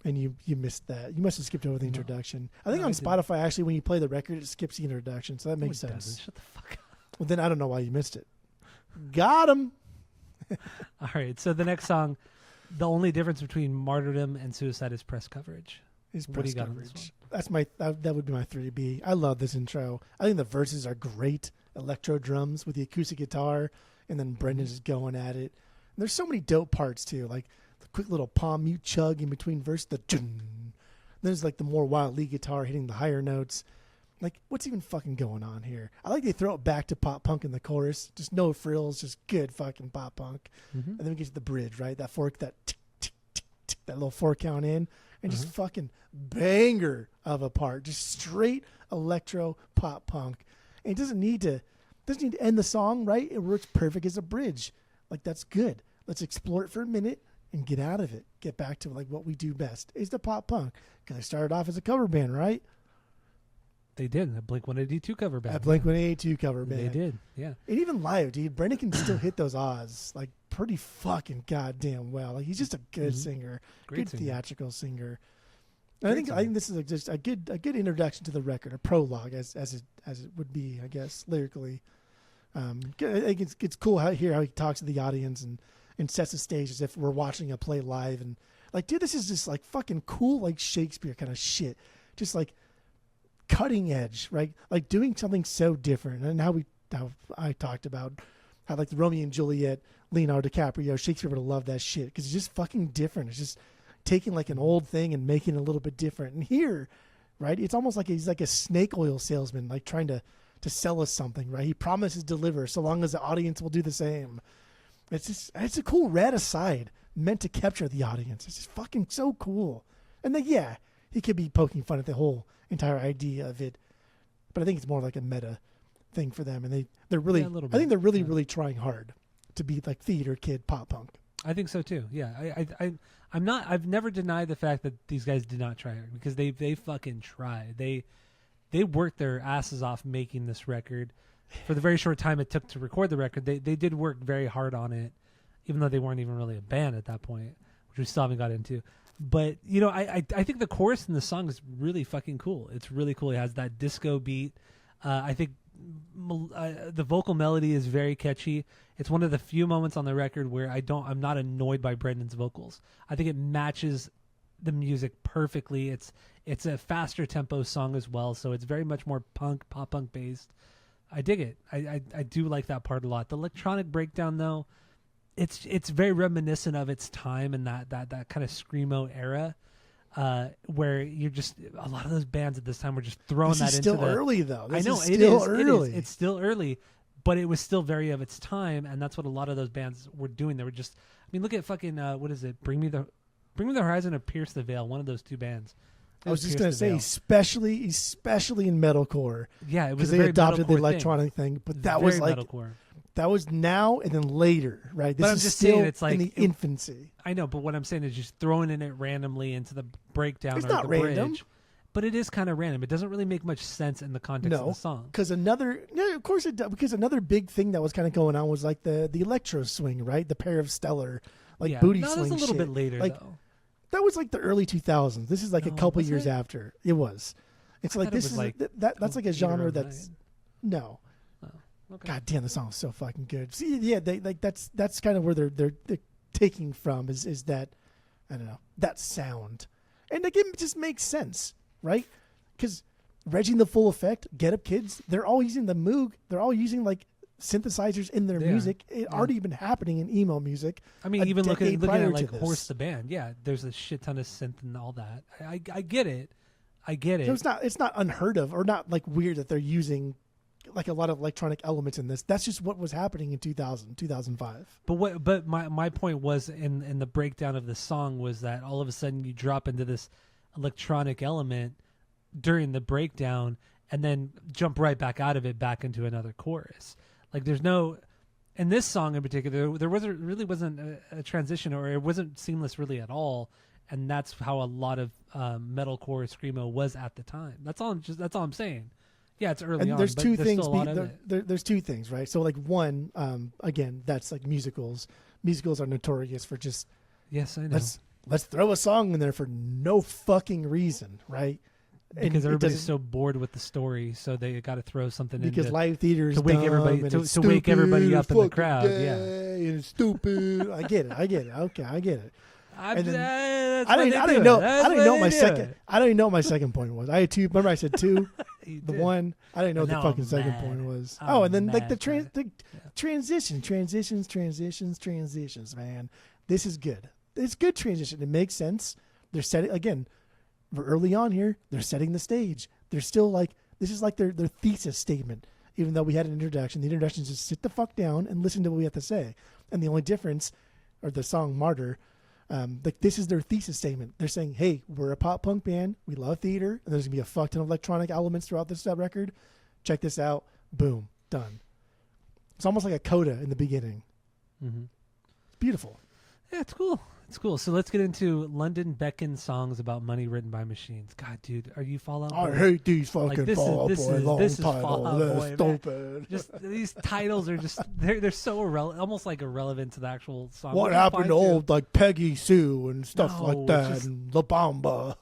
And you missed that. You must have skipped over the introduction. I think on Spotify, actually, when you play the record, it skips the introduction, so that makes sense. Doesn't. Shut the fuck up. Well, then I don't know why you missed it. Got him. All right. So the next song, the only difference between Martyrdom and Suicide is press coverage. What do you got on this one? That would be my 3B. I love this intro. I think the verses are great. Electro drums with the acoustic guitar, and then Brendan just going at it. And there's so many dope parts too, like the quick little palm mute chug in between verse. There's like the more wild lead guitar hitting the higher notes. Like, what's even fucking going on here? I like they throw it back to pop punk in the chorus. Just no frills, just good fucking pop punk. And then we get to the bridge, right? That fork, that tick, tick, tick, tick, that little 4 count in. And just fucking banger of a part. Just straight electro pop punk. And it doesn't need to end the song, right? It works perfect as a bridge. Like, that's good. Let's explore it for a minute and get out of it. Get back to like what we do best is the pop punk. Because I started off as a cover band, right? They did. A Blink-182 cover band. A Blink-182 cover band. They did, yeah. And even live, dude, Brendan can still hit those ahs like pretty fucking goddamn well. Like he's just a good singer, Great singer. theatrical singer. And I think this is just a good introduction to the record, a prologue as it would be, I guess, lyrically. I think it's cool how he talks to the audience and sets the stage as if we're watching a play live, and like, dude, this is just like fucking cool, like Shakespeare kind of shit, just like cutting edge, right? Like doing something so different. And how I talked about how like the Romeo and Juliet, Leonardo DiCaprio, Shakespeare would have loved that shit because it's just fucking different. It's just taking like an old thing and making it a little bit different. And here, right, it's almost like he's like a snake oil salesman, like trying to sell us something, right? He promises to deliver so long as the audience will do the same. It's a cool red aside meant to capture the audience. It's just fucking so cool. And then, yeah, he could be poking fun at the whole entire idea of it, but I think it's more like a meta thing for them. And they're really, I think they're really, really trying hard to be like theater kid pop punk. I think so too. Yeah. I've never denied the fact that these guys did not try it, because they fucking tried. They worked their asses off making this record. For the very short time it took to record the record, they did work very hard on it, even though they weren't even really a band at that point, which we still haven't got into. But, you know, I think the chorus in the song is really fucking cool. It's really cool. It has that disco beat. I think the vocal melody is very catchy. It's one of the few moments on the record where I'm not annoyed by Brendan's vocals. I think it matches the music perfectly. It's a faster tempo song as well, so it's very much more pop punk based. I dig it. I do like that part a lot. The electronic breakdown, though, it's very reminiscent of its time and that kind of screamo era, where you're just, a lot of those bands at this time were just throwing that into still early though. I know it is early. It's still early, but it was still very of its time, and that's what a lot of those bands were doing. They were just, I mean, look at fucking what is it? Bring Me the Horizon or Pierce the Veil. One of those two bands. I was just going to say, especially in metalcore. Yeah, it was because they adopted the electronic thing, but that was like metalcore. That was now and then later, right? This but I'm is just still saying, it's like in the infancy. I know, but what I'm saying is just throwing in it randomly into the breakdown it's or not the random. bridge. But it is kind of random. It doesn't really make much sense in the context of the song. Because of course it does. Because another big thing that was kind of going on was like the electro swing, right? The pair of stellar, booty swing. That was a little shit. bit later, like, though. That was like the early 2000s. This is like a couple years after. It was. It's like this is like that's like a genre that's no. Oh, okay. God damn, the song is so fucking good. See, yeah, they like that's kind of where they're taking from is that I don't know that sound, and again, it just makes sense, right? Because Reggie and the Full Effect, Get Up Kids, they're all using the Moog. They're all using like synthesizers in their music. It already been happening in emo music. I mean, even looking at like this. Horse the Band, there's a shit ton of synth and all that. I get it. I get it. So it's not unheard of or not like weird that they're using like a lot of electronic elements in this. That's just what was happening in 2005. But my point was in the breakdown of the song was that all of a sudden you drop into this electronic element during the breakdown and then jump right back out of it back into another chorus. Like there's no in this song in particular there wasn't a transition, or it wasn't seamless really at all. And that's how a lot of metalcore screamo was at the time. That's all I'm saying. Yeah, it's early on. There's two things. Still a lot of it. There's two things, right? So like one, again, that's like musicals. Musicals are notorious for just yes, I know. Let's throw a song in there for no fucking reason, right? Because everybody's so bored with the story, so they got to throw something in because live theater to wake everybody to wake everybody up in the crowd. Yeah, and stupid. I get it. Okay, I get it. I didn't know what my second point was. I had two. Remember, I said two. The one I didn't know what the fucking second point was. And then like the transitions. Man, this is good. It's good transition. It makes sense. They're setting again. We're early on here. They're setting the stage. They're still like this is like their thesis statement. Even though we had an introduction, the introduction is just sit the fuck down and listen to what we have to say. And the only difference, or the song Martyr. Like this is their thesis statement. They're saying, "Hey, we're a pop punk band. We love theater, and there's gonna be a fuck ton of electronic elements throughout this record. Check this out. Boom, done." It's almost like a coda in the beginning. Mm-hmm. It's beautiful. Yeah, it's cool. It's cool. So let's get into London Beckons songs about money written by machines. God, dude, are you Fall Out Boy? I hate these fucking Fall Out Boy long this is titles. Fall Out They're Boy, stupid. Just these titles are just they're so irrelevant, almost like irrelevant to the actual song. What happened to old like Peggy Sue and stuff like that, and La Bamba?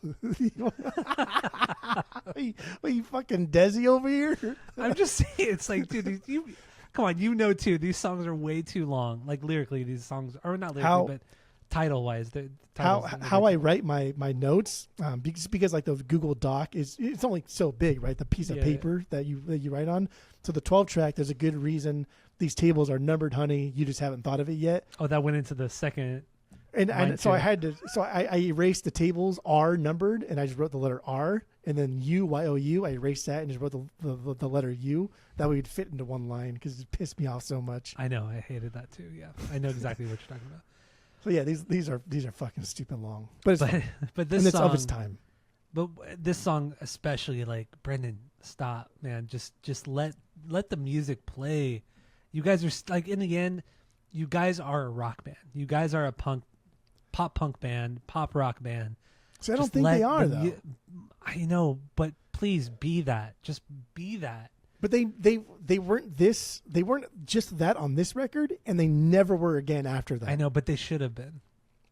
Are you fucking Desi over here? I'm just saying, it's like, dude, you come on, you know too. These songs are way too long. Like lyrically, these songs are not lyrically, but title wise, how I write my notes, because like the Google Doc it's only so big, right? The piece of paper that you write on. So the 12 track, there's a good reason these tables are numbered, honey. You just haven't thought of it yet. Oh, that went into the second. And so I had to. So I erased the tables R numbered, and I just wrote the letter R, and then U. I erased that and just wrote the letter U. That way it'd fit into one line because it pissed me off so much. I know, I hated that too. Yeah, I know exactly what you're talking about. So yeah, these are fucking stupid long, but this and it's song, of its time. But this song especially, like, Brendan, stop, man. Just let the music play. You guys are like, in the end, you guys are a rock band. You guys are a pop punk band, pop rock band. So I don't think they are though. I know, but please be that. Just be that. But they weren't this. They weren't just that on this record, and they never were again after that. I know, but they should have been.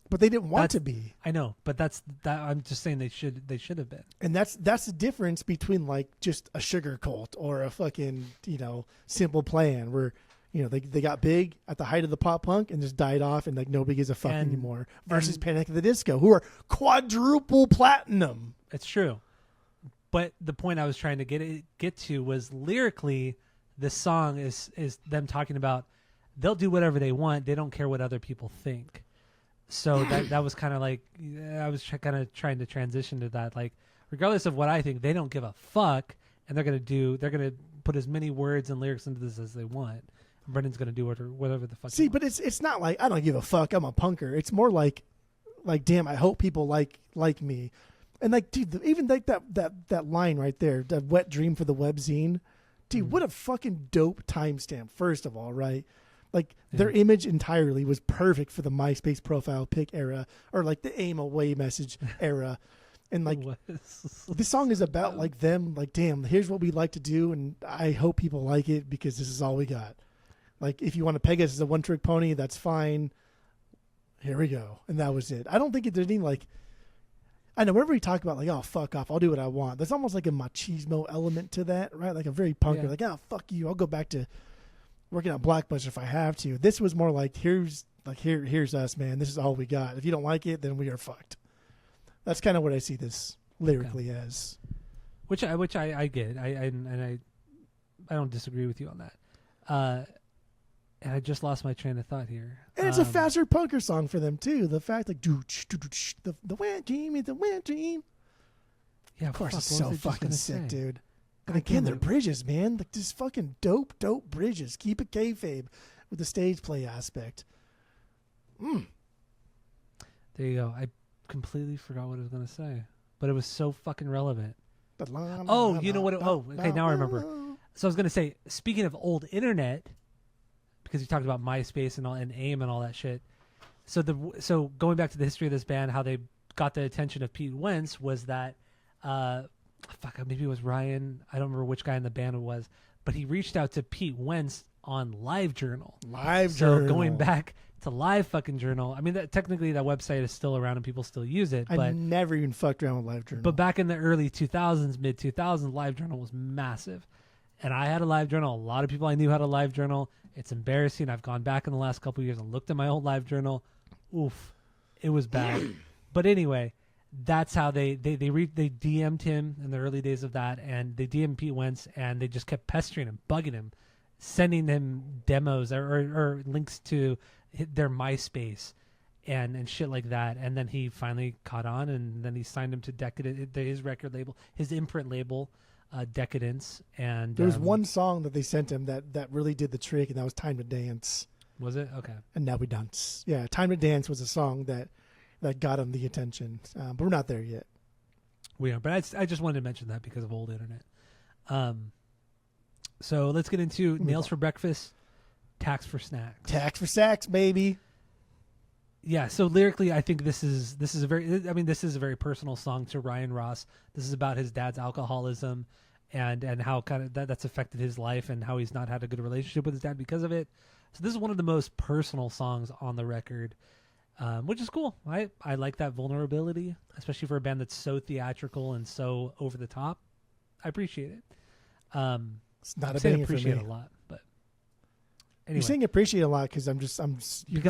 But they didn't want to be. I know, but that's that. I'm just saying they should have been. And that's the difference between like just a Sugar Cult or a fucking Simple Plan, where they got big at the height of the pop punk and just died off, and like nobody gives a fuck anymore. Versus Panic at the Disco, who are quadruple platinum. It's true. But the point I was trying to get to was lyrically, this song is them talking about they'll do whatever they want. They don't care what other people think. So that was kind of like, I was kind of trying to transition to that. Like, regardless of what I think, they don't give a fuck, and they're gonna put as many words and lyrics into this as they want. And Brendan's gonna do whatever the fuck. See, but it's not like I don't give a fuck. I'm a punker. It's more like damn, I hope people like me. And like, dude, even like that line right there, that wet dream for the webzine, dude, what a fucking dope timestamp. First of all, right? Like their image entirely was perfect for the MySpace profile pic era, or like the aim away message era. And like It was. this song is about like them, like, damn, here's what we like to do, and I hope people like it because this is all we got. Like, if you want to peg us as a one-trick pony, that's fine. Here we go. And that was it. I don't think there's any, like, I know whenever we talk about, like, oh, fuck off, I'll do what I want. There's almost like a machismo element to that, right? Like a very punker, Yeah. like, oh, fuck you, I'll go back to working on Blockbuster if I have to. This was more like, here's us, man. This is all we got. If you don't like it, then we are fucked. That's kind of what I see this lyrically as. Which I get. I don't disagree with you on that. And I just lost my train of thought here. And it's a faster punker song for them too. The fact like the wet dream is the wet dream. Yeah, Of course, fuck, it's what so was I just fucking gonna sick, say? dude. And God again, damn their it. bridges, man, like just fucking dope bridges. Keep it kayfabe with the stage play aspect. There you go. I completely forgot what I was gonna say, but it was so fucking relevant. Oh, you know what? Okay, now I remember. So I was gonna say, speaking of old internet, because you talked about MySpace and AIM and all that shit. So going back to the history of this band, how they got the attention of Pete Wentz was that, maybe it was Ryan. I don't remember which guy in the band it was, but he reached out to Pete Wentz on LiveJournal. So going back to LiveJournal, I mean, technically that website is still around and people still use it. I But never even fucked around with LiveJournal. but back in the early 2000s, mid 2000s, LiveJournal was massive. And I had a LiveJournal. A lot of people I knew had a LiveJournal. It's embarrassing. I've gone back in the last couple of years and looked at my old LiveJournal. Oof, it was bad. But anyway, that's how they DM'd him in the early days of that, and they DM'd Pete Wentz, and they just kept pestering him, bugging him, sending him demos or links to their MySpace and shit like that. And then he finally caught on, and then he signed him to Decadent, his record label, his imprint label, Decadence. And there was one song that they sent him that really did the trick, and that was "Time to Dance." Was it? Okay. And Now We Dance. Yeah, "Time to Dance" was a song that got him the attention, but we're not there yet. We are, but I just wanted to mention that because of old internet. So let's get into Nails for Breakfast, Tax for Snacks. Tax for Sacks, baby. Yeah. So lyrically, I think this is a very personal song to Ryan Ross. This is about his dad's alcoholism and how kind of that's affected his life and how he's not had a good relationship with his dad because of it. So this is one of the most personal songs on the record, which is cool. I like that vulnerability, especially for a band that's so theatrical and so over the top. I appreciate it. It's not I'm a saying banger for appreciate me. a lot, but anyway, You're saying appreciate a lot because you Because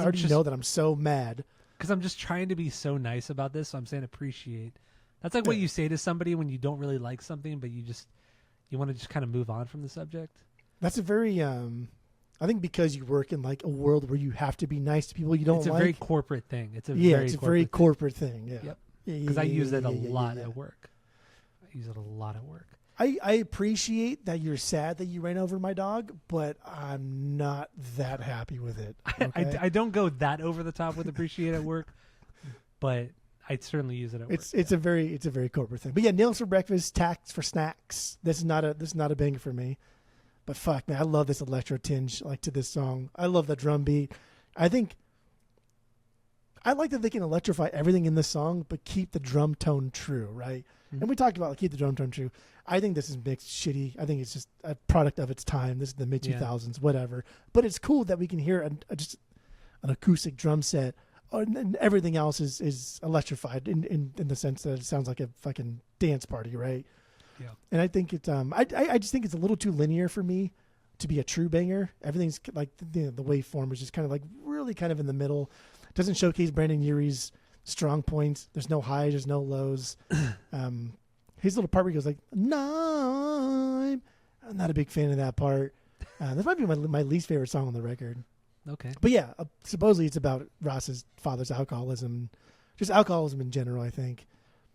I'm already just- know that I'm so mad. because I'm just trying to be so nice about this. So I'm saying appreciate. That's like what Yeah. you say to somebody when you don't really like something, but you want to just kind of move on from the subject. That's a very I think because you work in like a world where you have to be nice to people you don't It's a like. very corporate thing. It's a very corporate thing. Yeah. Yep. Yeah, Because I use it a yeah, lot yeah. at work. I use it a lot at work. I appreciate that you're sad that you ran over my dog, but I'm not that happy with it. Okay? I don't go that over the top with appreciate at work, but I certainly use it at work. It's a very corporate thing. But yeah, Nails for Breakfast, Tax for Snacks. This is not a banger for me. But fuck, man, I love this electro tinge like to this song. I love the drum beat. I like that they can electrify everything in this song, but keep the drum tone true, right? Mhm. And we talked about keep the drum tone true. I think this is mixed shitty. I think it's just a product of its time. This is the mid 2000s, whatever. But it's cool that we can hear just an acoustic drum set, and everything else is electrified in the sense that it sounds like a fucking dance party, right? Yeah. And I think it's I just think it's a little too linear for me to be a true banger. Everything's like the waveform is just kind of like really kind of in the middle. It doesn't showcase Brandon Urie's strong points. There's no highs, there's no lows. His little part where he goes like, "Nine." I'm not a big fan of that part. That might be my least favorite song on the record. Okay. But yeah, supposedly it's about Ross's father's alcoholism, just alcoholism in general, I think.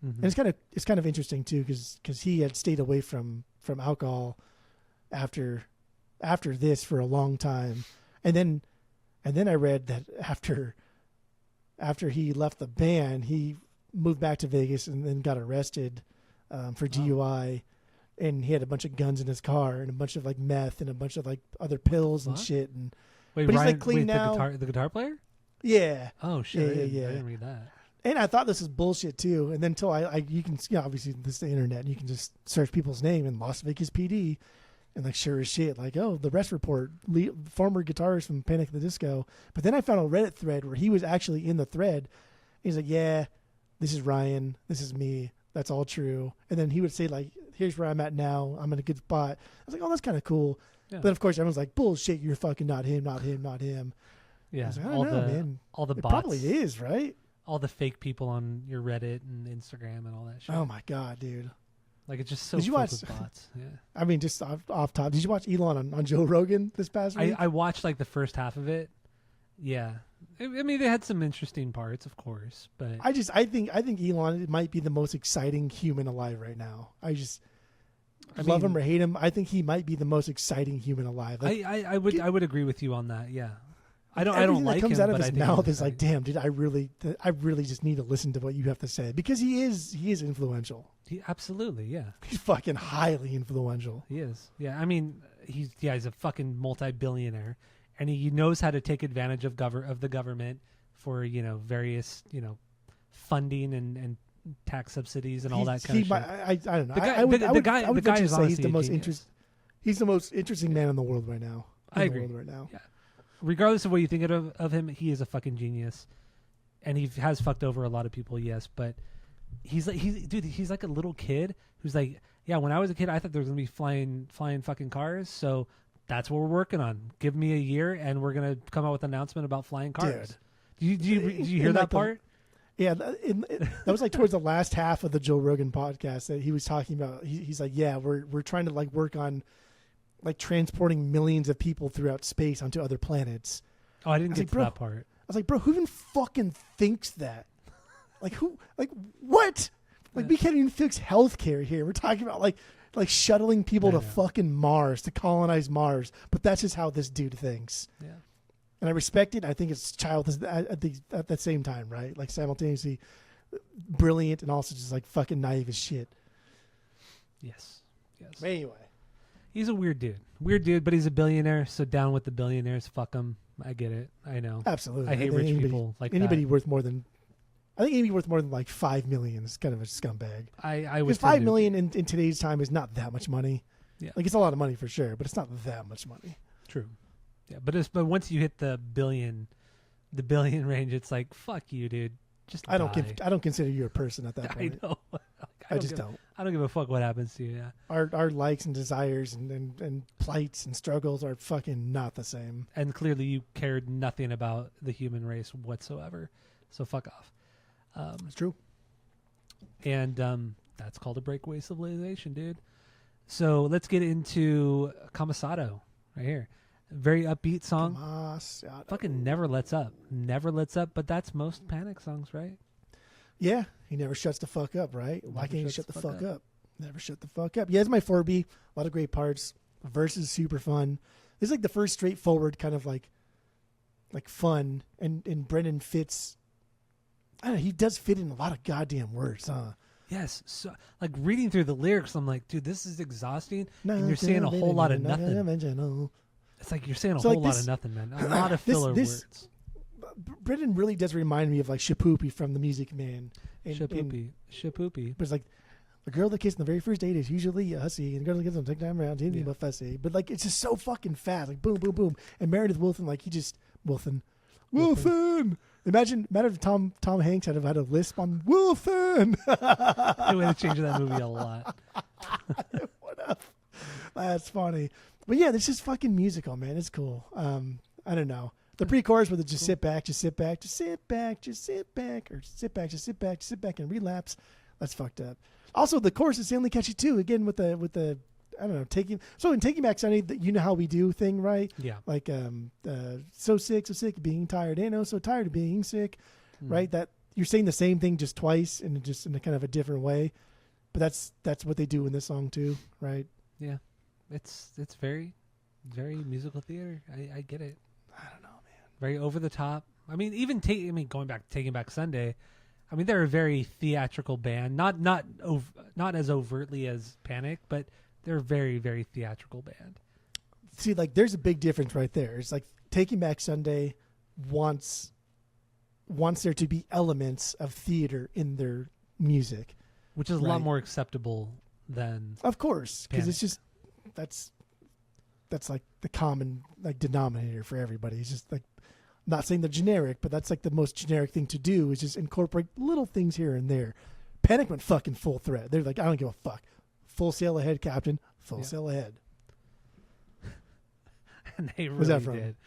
Mhm. And it's kind of interesting too because he had stayed away from alcohol after this for a long time, and then I read that after he left the band, he moved back to Vegas and then got arrested for DUI, and he had a bunch of guns in his car and a bunch of like meth and a bunch of like other pills and What? shit. And Wait, but he's, Ryan, like, clean now. The guitar player? yeah, Oh shit! Yeah, I yeah. didn't read that. And I thought this was bullshit too. And then until you can, obviously this is the internet, and you can just search people's name in Las Vegas PD, and like sure as shit, like, oh, the Rest Report, former guitarist from Panic at the Disco. But then I found a Reddit thread where he was actually in the thread. He's like, yeah, this is Ryan, this is me, that's all true. And then he would say like, here's where I'm at now, I'm in a good spot. I was like, oh, that's kind of cool. Yeah. But of course, everyone's like, bullshit, you're fucking not him, not him, not him. Yeah, like, I don't know, man. All the it bots. Probably is, right? All the fake people on your Reddit and Instagram and all that shit. Oh my god, dude! Like it's just so Did you filled watch, with bots. Yeah. I mean, just off top. Did you watch Elon on Joe Rogan this past week? I watched like the first half of it. Yeah, I mean they had some interesting parts, of course, but I think Elon might be the most exciting human alive right now. I love him or hate him. I think he might be the most exciting human alive. Like, I would agree with you on that. Yeah. I don't like that comes him, out of but his mouth is like, damn, dude, I really just need to listen to what you have to say, because he is influential. Absolutely, yeah. He's fucking highly influential. He is. Yeah, I mean, he's a fucking multi-billionaire, and he knows how to take advantage of the government for, various, funding and tax subsidies and all that kind of shit. I don't know. The guy is say he's the most he's the most interesting man in the world right now. I agree. Right now. Yeah. Regardless of what you think of him, he is a fucking genius, and he has fucked over a lot of people. Yes, but he's like a little kid who's like, yeah. When I was a kid, I thought there was gonna be flying fucking cars, so that's what we're working on. Give me a year, and we're gonna come out with an announcement about flying cars. Did you hear that part? Yeah, that was like towards the last half of the Joe Rogan podcast that he was talking about. He's like, yeah, we're trying to like work on like transporting millions of people throughout space onto other planets. Oh, I didn't get to that part. I was like, bro, who even fucking thinks that? Like who? Like what? Like we can't even fix healthcare here. We're talking about like shuttling people to fucking Mars, to colonize Mars. But that's just how this dude thinks. Yeah. And I respect it. I think it's childish at the same time, right? Like simultaneously brilliant and also just like fucking naive as shit. Yes. But anyway. He's a weird dude, but he's a billionaire, so down with the billionaires. Fuck him. I get it. I know. Absolutely. I hate rich people like anybody that. worth more than, I think anybody worth more than like 5 million is kind of a scumbag. I would. 5 million in today's time is not that much money. Yeah. Like it's a lot of money for sure, but it's not that much money. True. Yeah, but once you hit the billion range, it's like fuck you, dude. Just I don't consider you a person at that point. I know. I just don't. I don't give a fuck what happens to you. Yeah. Our likes and desires and plights and struggles are fucking not the same. And clearly, you cared nothing about the human race whatsoever. So fuck off. It's true. And that's called a breakaway civilization, dude. So let's get into Kamasado right here. Very upbeat song. Kamasado. Fucking never lets up. Never lets up. But that's most Panic songs, right? Yeah, he never shuts the fuck up, right? Why can't he shut the fuck up? Never shut the fuck up. Yeah, it's my 4B. A lot of great parts. Verse is super fun. This is like the first straightforward kind of like fun. And Brendan fits. I don't know. He does fit in a lot of goddamn words, huh? Yes. So, like reading through the lyrics, I'm like, dude, this is exhausting. And you're saying a whole lot of nothing. It's like you're saying a whole lot of nothing, man. A lot of filler words. Brendan really does remind me of like Shapoopy from The Music Man. Shapoopy. But it's like the girl that kissed on the very first date is usually a hussy, and the girl that gets on the second time around is but fussy. But like it's just so fucking fast, like boom, boom, boom. And Meredith Wilson, like he just Wilson. Imagine if Tom Hanks had a lisp on Wilson. They would have changed that movie a lot. What up? That's funny. But yeah, this is fucking musical, man. It's cool. I don't know. The pre-chorus with it just sit back, just sit back, just sit back, just sit back, or sit back, just sit back, just sit back and relapse. That's fucked up. Also, the chorus is insanely catchy too. Again, with the I don't know, taking back Sunday, you know how we do thing, right? Yeah. Like so sick of being tired, ain't no so tired of being sick, right? That you're saying the same thing just twice and just in a kind of a different way, but that's what they do in this song too, right? Yeah, it's very, very musical theater. I get it. I don't know. Very over the top. I mean, even going back, Taking Back Sunday. I mean, they're a very theatrical band. Not as overtly as Panic, but they're a very, very theatrical band. See, like, there's a big difference right there. It's like Taking Back Sunday wants wants there to be elements of theater in their music, which is a lot more acceptable than, of course, because it's just that's like the common like denominator for everybody. It's just like, not saying they're generic, but that's like the most generic thing to do is just incorporate little things here and there. Panic went fucking full threat. They're like, I don't give a fuck. Full sail ahead, Captain. Full sail ahead. And they really What's that from? did.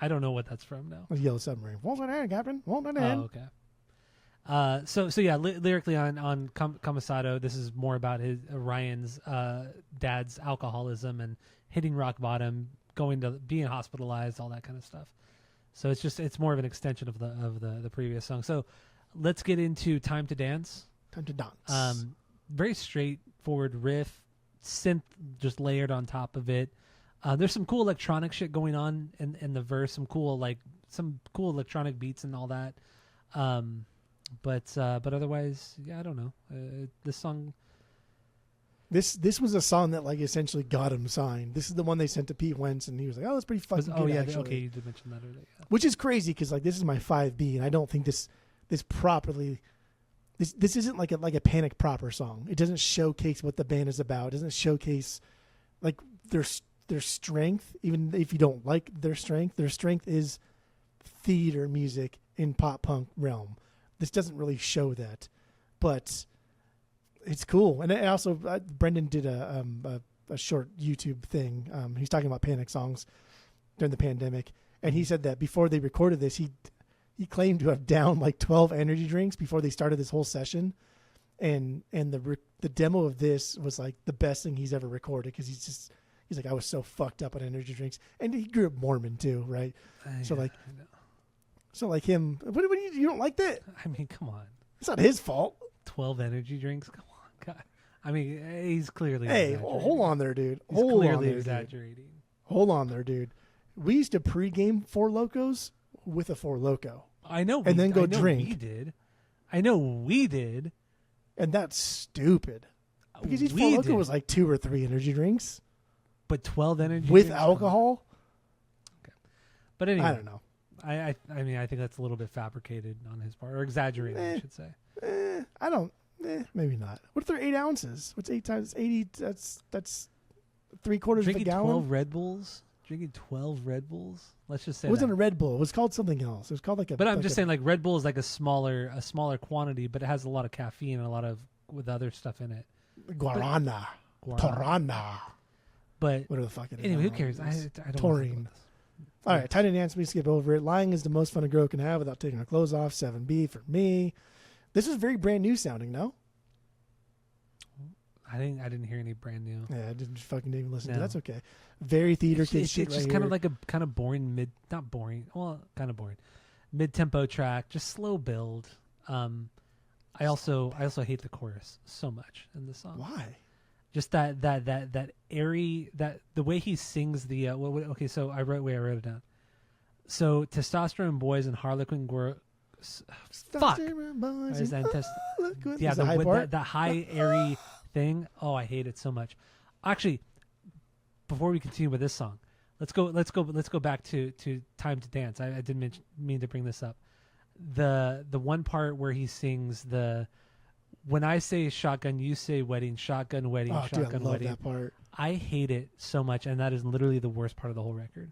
I don't know what that's from now. Yellow Submarine. Full sail ahead, Captain. Full sail ahead. Oh, okay. So yeah, lyrically on Kamisado, this is more about his Ryan's dad's alcoholism and hitting rock bottom, going to being hospitalized, all that kind of stuff. So it's more of an extension of the previous song. So let's get into Time to Dance. Time to Dance. Very straightforward riff, synth just layered on top of it. There's some cool electronic shit going on in the verse, some cool electronic beats and all that. But otherwise, yeah, I don't know. This song. This was a song that like essentially got him signed. This is the one they sent to Pete Wentz, and he was like, "Oh, that's pretty fucking good." Oh yeah, actually. Okay, you did mention that earlier. Yeah. Which is crazy because like this is my 5B, and I don't think this properly. This isn't like a Panic proper song. It doesn't showcase what the band is about. It doesn't showcase like their strength, even if you don't like their strength. Their strength is theater music in pop punk realm. This doesn't really show that, but it's cool. And also, Brendan did a short YouTube thing. He's talking about Panic songs during the pandemic, and he said that before they recorded this, he claimed to have downed like 12 energy drinks before they started this whole session, and the demo of this was like the best thing he's ever recorded because he's like, I was so fucked up on energy drinks, and he grew up Mormon too, right? So like him, what do you don't like that? I mean, come on, it's not his fault. 12 energy drinks, come on, God. I mean, he's clearly. Hey, hold on there, dude. He's clearly exaggerating. Hold on there, dude. We used to pregame Four Locos with a Four Loco. I know, and then go drink. I know we did, and that's stupid because each Four Loco was like 2 or 3 energy drinks, but 12 energy with drinks? alcohol. Okay, but anyway, I don't know. I mean, I think that's a little bit fabricated on his part, or exaggerated, I should say. I don't. Maybe not. What if they're 8 ounces? What's 8 times 80? That's 3/4 of a gallon. 12 Red Bulls. Drinking 12 Red Bulls. Let's just say it wasn't a Red Bull. It was called something else. It was called like a. But I'm just saying, like Red Bull is like a smaller quantity, but it has a lot of caffeine and a lot of with other stuff in it. Guarana. Torana. But whatever the fuck it is. Anyway, who cares? I don't. Taurine. All right, Time to Dance. We skip over it. Lying is the most fun a girl can have without taking her clothes off. 7B for me. This is very brand new sounding, no? I didn't hear any brand new. Yeah, I didn't fucking even listen to. That's okay. Very theater kid shit. It's just kind of like a kind of boring not boring. Well, kind of boring. Mid-tempo track, just slow build. I also hate the chorus so much in the song. Why? Just that airy, that the way he sings the okay, so I wrote it down. So testosterone boys and Harlequin girls. Fuck. Yeah, the high airy thing. Oh, I hate it so much. Actually, before we continue with this song, let's go back to Time to Dance. I didn't mean to bring this up. The one part where he sings the when I say shotgun, you say wedding, shotgun wedding, shotgun dude, I love wedding. That part. I hate it so much, and that is literally the worst part of the whole record.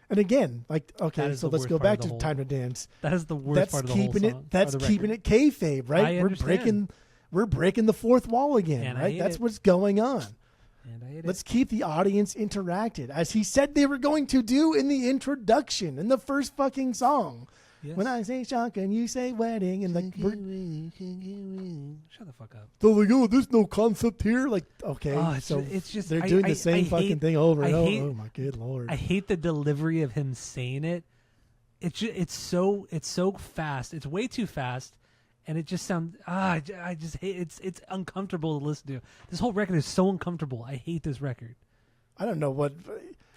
And again, like, okay, so let's go back to Time to Dance. That is the worst part of the whole song. That's keeping it kayfabe, right? We're breaking the fourth wall again, right? That's what's going on. And I hate Let's keep the audience interacted, as he said they were going to do in the introduction, in the first fucking song. Yes. When I say shotgun, you say wedding, and like, shut the fuck up. So like, oh, there's no concept here. Like, okay, it's just they're doing the same fucking thing over and over. Oh my good lord! I hate the delivery of him saying it. It's so fast. It's way too fast, and it just sounds. I just hate. It's uncomfortable to listen to. This whole record is so uncomfortable. I hate this record. I don't know what.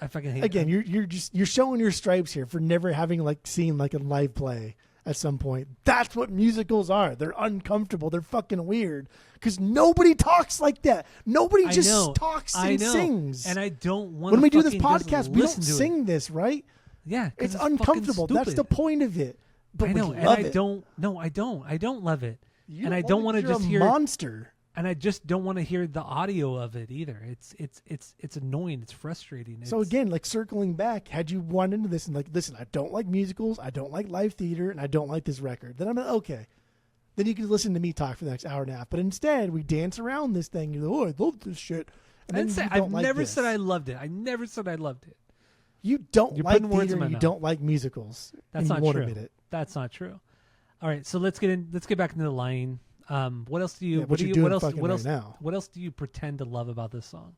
I fucking hate Again, it. You're showing your stripes here for never having seen a live play at some point. That's what musicals are. They're uncomfortable. They're fucking weird because nobody talks like that. Nobody just talks and sings. And I don't want. When we do this podcast, we don't sing this, right? Yeah, it's uncomfortable. That's the point of it. But I know, we and love I it. don't. No, I don't. I don't love it, You and I don't want to you're just a hear. monster. And I just don't want to hear the audio of it either. It's annoying. It's frustrating. So again, like circling back, had you run into this and like, listen, I don't like musicals, I don't like live theater, and I don't like this record, then I'm like, okay. Then you can listen to me talk for the next hour and a half. But instead, we dance around this thing. You're like, oh, I love this shit. And then you don't I've like never this. said I loved it. I never said I loved it. You don't You're like putting words theater. in my You mouth. don't like musicals. That's and you not won't true. admit it. That's not true. All right, so let's get back into the lying. What else do you? Yeah, what do you're you? doing What else? fucking What right else? now. What else do you pretend to love about this song?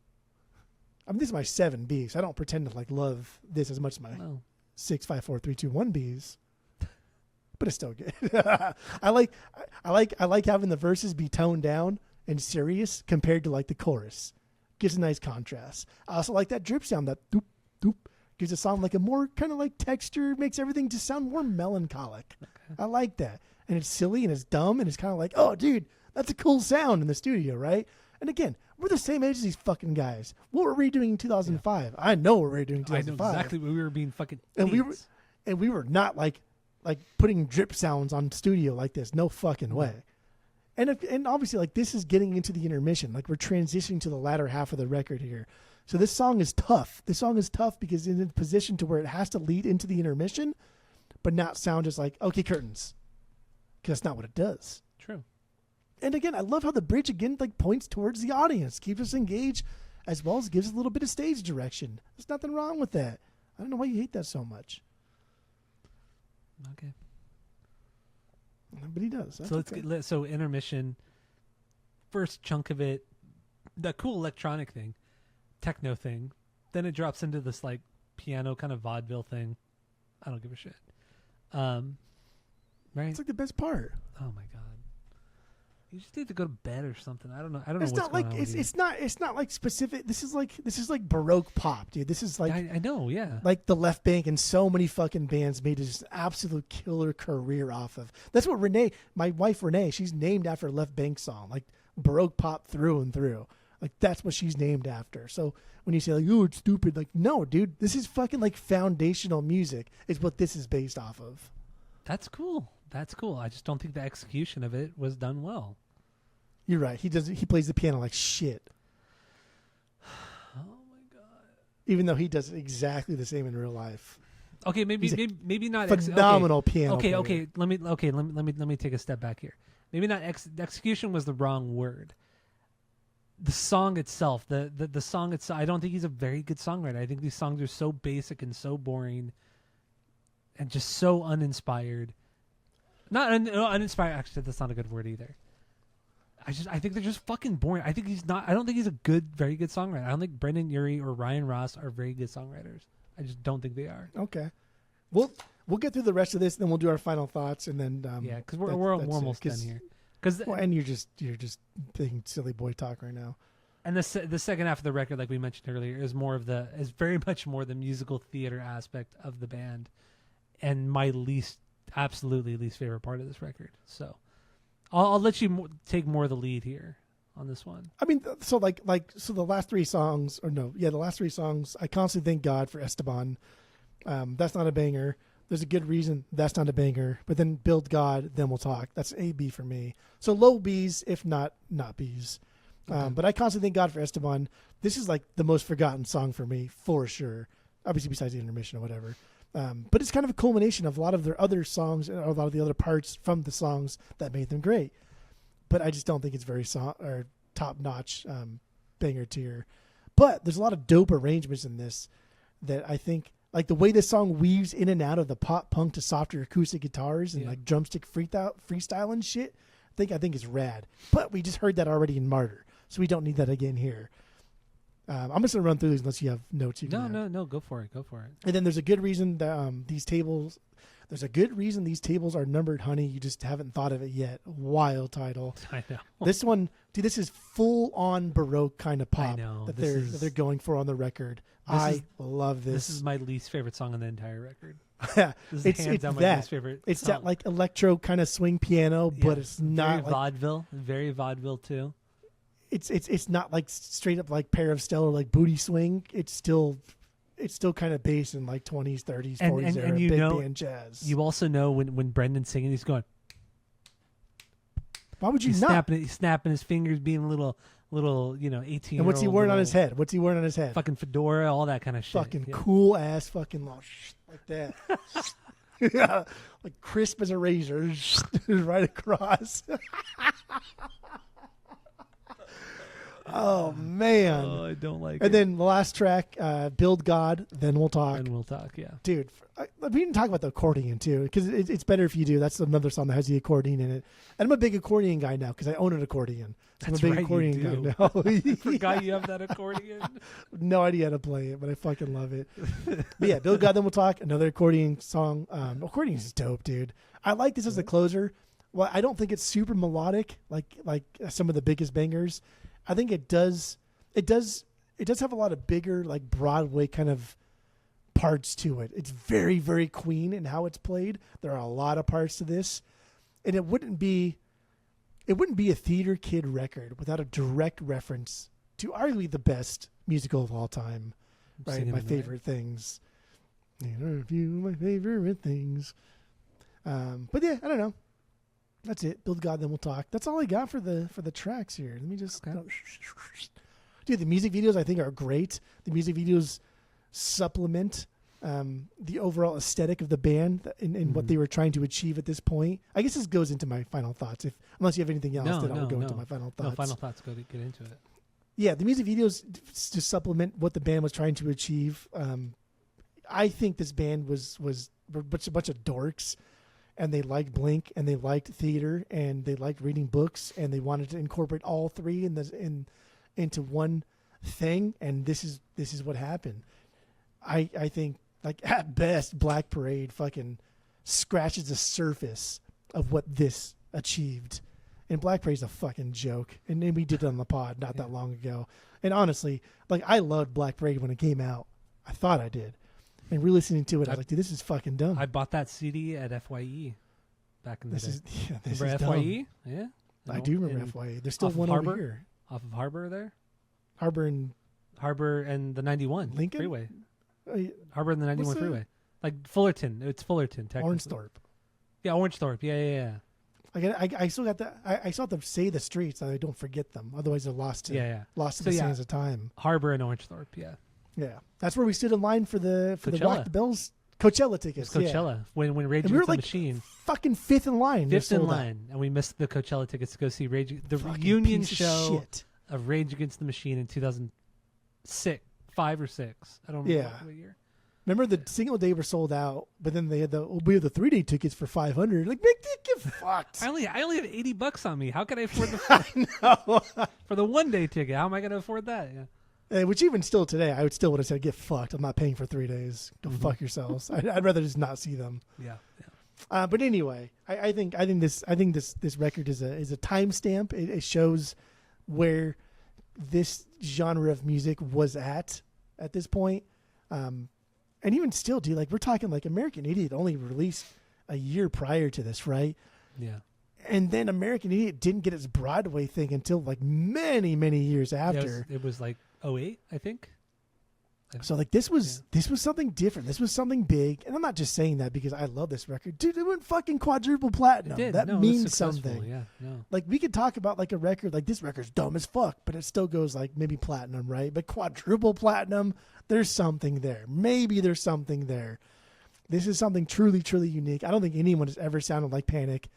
I mean, this is my 7 Bs. I don't pretend to like love this as much as my No. 6, 5, 4, 3, 2, 1 Bs. But it's still good. I like having the verses be toned down and serious compared to like the chorus. Gives a nice contrast. I also like that drip sound, that doop doop. Gives a song like a more kind of like texture, makes everything just sound more melancholic. Okay. I like that. And it's silly and it's dumb and it's kind of like, oh, dude, that's a cool sound in the studio, right? And again, we're the same age as these fucking guys. What were we doing in 2005? I know what we were doing in I know 2005. exactly what we were being fucking. And idiots. we were not like putting drip sounds on studio like this. No fucking way. And obviously, like, this is getting into the intermission. Like, we're transitioning to the latter half of the record here. So this song is tough. This song is tough because it's in a position to where it has to lead into the intermission, but not sound just like, okay, curtains. Because that's not what it does. True. And again, I love how the bridge, again, like, points towards the audience, keeps us engaged, as well as gives a little bit of stage direction. There's nothing wrong with that. I don't know why you hate that so much. Okay. But he does. That's So let's okay. get so intermission. First chunk of it, the cool electronic thing, techno thing. Then it drops into this like piano kind of vaudeville thing. I don't give a shit. Right? It's like the best part. Oh my god. You just need to go to bed or something. I don't know. I don't know It's what's not going like on with you. it's not like specific. This is like Baroque pop, dude. This is like I know. Yeah. like the Left Bank and so many fucking bands made just an absolute killer career off of. That's what Renee, my wife Renee, she's named after a Left Bank song, like Baroque pop through and through. Like that's what she's named after. So when you say like, oh, it's stupid, like no, dude, this is fucking like foundational music. Is what this is based off of. That's cool. That's cool. I just don't think the execution of it was done well. You're right. He plays the piano like shit. Oh my god. Even though he does exactly the same in real life. Okay, maybe He's a maybe not Phenomenal piano. Okay, player. okay. Let me take a step back here. Maybe not the execution was the wrong word. The song itself, the song itself. I don't think he's a very good songwriter. I think these songs are so basic and so boring, and just so uninspired. Not uninspired. Actually, that's not a good word either. I think they're just fucking boring. I think he's not. I don't think he's a very good songwriter. I don't think Brendan Urie or Ryan Ross are very good songwriters. I just don't think they are. Okay. We'll get through the rest of this, then we'll do our final thoughts, and then Yeah, because we're almost done here. Because and you're just thinking silly boy talk right now. and the second half of the record, like we mentioned earlier, is very much more the musical theater aspect of the band, and my absolutely least favorite part of this record. So I'll let you take more of the lead here on this one. I mean, so the last 3 songs, the last 3 songs, I constantly thank God for Esteban. That's not a banger. There's a good reason that's not a banger. But then Build God, Then We'll Talk. That's a B for me. So low Bs, if not Bs. Okay. But I constantly thank God for Esteban. This is like the most forgotten song for me, for sure. Obviously, besides the intermission or whatever. But it's kind of a culmination of a lot of their other songs or a lot of the other parts from the songs that made them great. But I just don't think it's very top-notch banger tier. But there's a lot of dope arrangements in this that I think, like the way this song weaves in and out of the pop punk to softer acoustic guitars and like drumstick freestyle and shit. I think it's rad. But we just heard that already in Martyr, so we don't need that again here. I'm just gonna run through these unless you have notes. No, go for it. And then there's a good reason that these tables. There's a good reason these tables are numbered, honey. You just haven't thought of it yet. Wild title. I know. This one, dude, this is full on Baroque kind of pop I know. that they're going for on the record. I love this. This is my least favorite song on the entire record. Yeah, This is hands down my least favorite. It's song. that like electro kind of swing piano, but it's not very vaudeville too. It's not like straight up like Pair of Stellar like booty swing. It's still it's still kind of based in like 20s, 30s, 40s and era you big know, band jazz. You also know when Brendan's singing, he's going. Why would you He's not? snapping his fingers, being a little 18. And what's he wearing on his head? What's he wearing on his head? Fucking fedora, all that kind of shit. Fucking cool ass fucking like that. Yeah, like crisp as a razor, right across. Oh man! Oh, I don't like it. And then the last track, "Build God, Then We'll Talk." And we'll talk, yeah. Dude, we didn't talk about the accordion too, because it's better if you do. That's another song that has the accordion in it. And I'm a big accordion guy now because I own an accordion. So I'm a big accordion guy now. I forgot you have that accordion. No idea how to play it, but I fucking love it. But yeah, "Build God, Then We'll Talk," another accordion song. Accordion is dope, dude. I like this as a closer. Well, I don't think it's super melodic like some of the biggest bangers. I think it does have a lot of bigger, like Broadway kind of parts to it. It's very, very Queen in how it's played. There are a lot of parts to this, and it wouldn't be a theater kid record without a direct reference to arguably the best musical of all time. Right, my favorite things. Interview my favorite things. But yeah, I don't know. That's it. Build God, Then We'll Talk. That's all I got for the tracks here. Let me just dude, the music videos I think are great. The music videos supplement the overall aesthetic of the band and what they were trying to achieve at this point. I guess this goes into my final thoughts. Unless you have anything else, then I'll go into my final thoughts. No, final thoughts. Get into it. Yeah, the music videos just supplement what the band was trying to achieve. I think this band was a bunch of dorks. And they liked Blink, and they liked theater, and they liked reading books, and they wanted to incorporate all three into one thing. And this is what happened. I think, like, at best, Black Parade fucking scratches the surface of what this achieved. And Black Parade's a fucking joke. And then we did it on the pod not that long ago. And honestly, like, I loved Black Parade when it came out. I thought I did. And re-listening to it, I was like, dude, this is fucking dumb. I bought that CD at FYE back in the day. This remember is FYE? Dumb. Yeah. I do remember FYE. There's still one Harbor, over here. Off of Harbor there? Harbor and the 91 Lincoln? Freeway. Uh, Harbor and the 91 Freeway. Like Fullerton. It's Fullerton, technically. Orangethorpe. Yeah, Orangethorpe. Yeah. I still got that. I still have to say the streets so I don't forget them. Otherwise, they're lost to the sands of time. Harbor and Orangethorpe, yeah. Yeah, that's where we stood in line for the Rock the Bells Coachella tickets. It was Coachella when Rage Against the Machine. Fucking fifth in line, and we missed the Coachella tickets to go see the reunion show of Rage Against the Machine in 2006, 5 or 6. I don't remember what year. Remember the single day were sold out, but then they had the 3-day tickets for $500. Like, get fucked. I only have $80 on me. How can I afford for the 1-day ticket? How am I going to afford that? Yeah. Which even still today, I would have said, get fucked. I'm not paying for 3 days. Go fuck yourselves. I'd rather just not see them. Yeah. But anyway, I think this record is a timestamp. It shows where this genre of music was at this point. And even still, dude, like, we're talking like American Idiot only released a year prior to this, right? Yeah. And then American Idiot didn't get its Broadway thing until like many, many years after. It was like 2008, I think. So like this was something different. This was something big. And I'm not just saying that because I love this record. Dude, it went fucking quadruple platinum. It did. That means something. Yeah, no. Like, we could talk about like a record like this record's dumb as fuck, but it still goes like maybe platinum, right? But quadruple platinum, there's something there. Maybe there's something there. This is something truly, truly unique. I don't think anyone has ever sounded like Panic.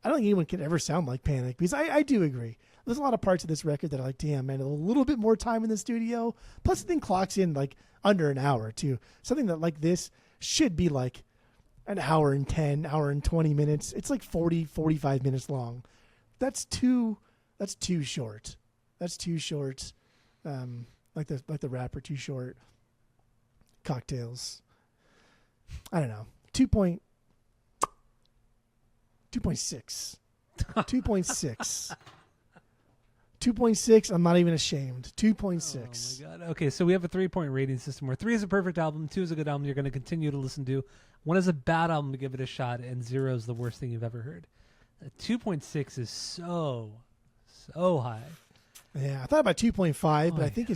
I don't think anyone can ever sound like Panic, because I do agree. There's a lot of parts of this record that are like, damn, man, a little bit more time in the studio. Plus, the thing clocks in like under an hour, too. Something that like this should be like an hour and 10, hour and 20 minutes. It's like 40, 45 minutes long. That's too short. That's too short. Like the rapper, Too Short. Cocktails. I don't know. 2.6. 2.6. 2.6. I'm not even ashamed. 2.6. Oh my god. Okay, so we have a 3-point rating system where 3 is a perfect album, 2 is a good album you're going to continue to listen to, 1 is a bad album to give it a shot, and 0 is the worst thing you've ever heard. 2.6 is so high. Yeah, I thought about 2.5, but I think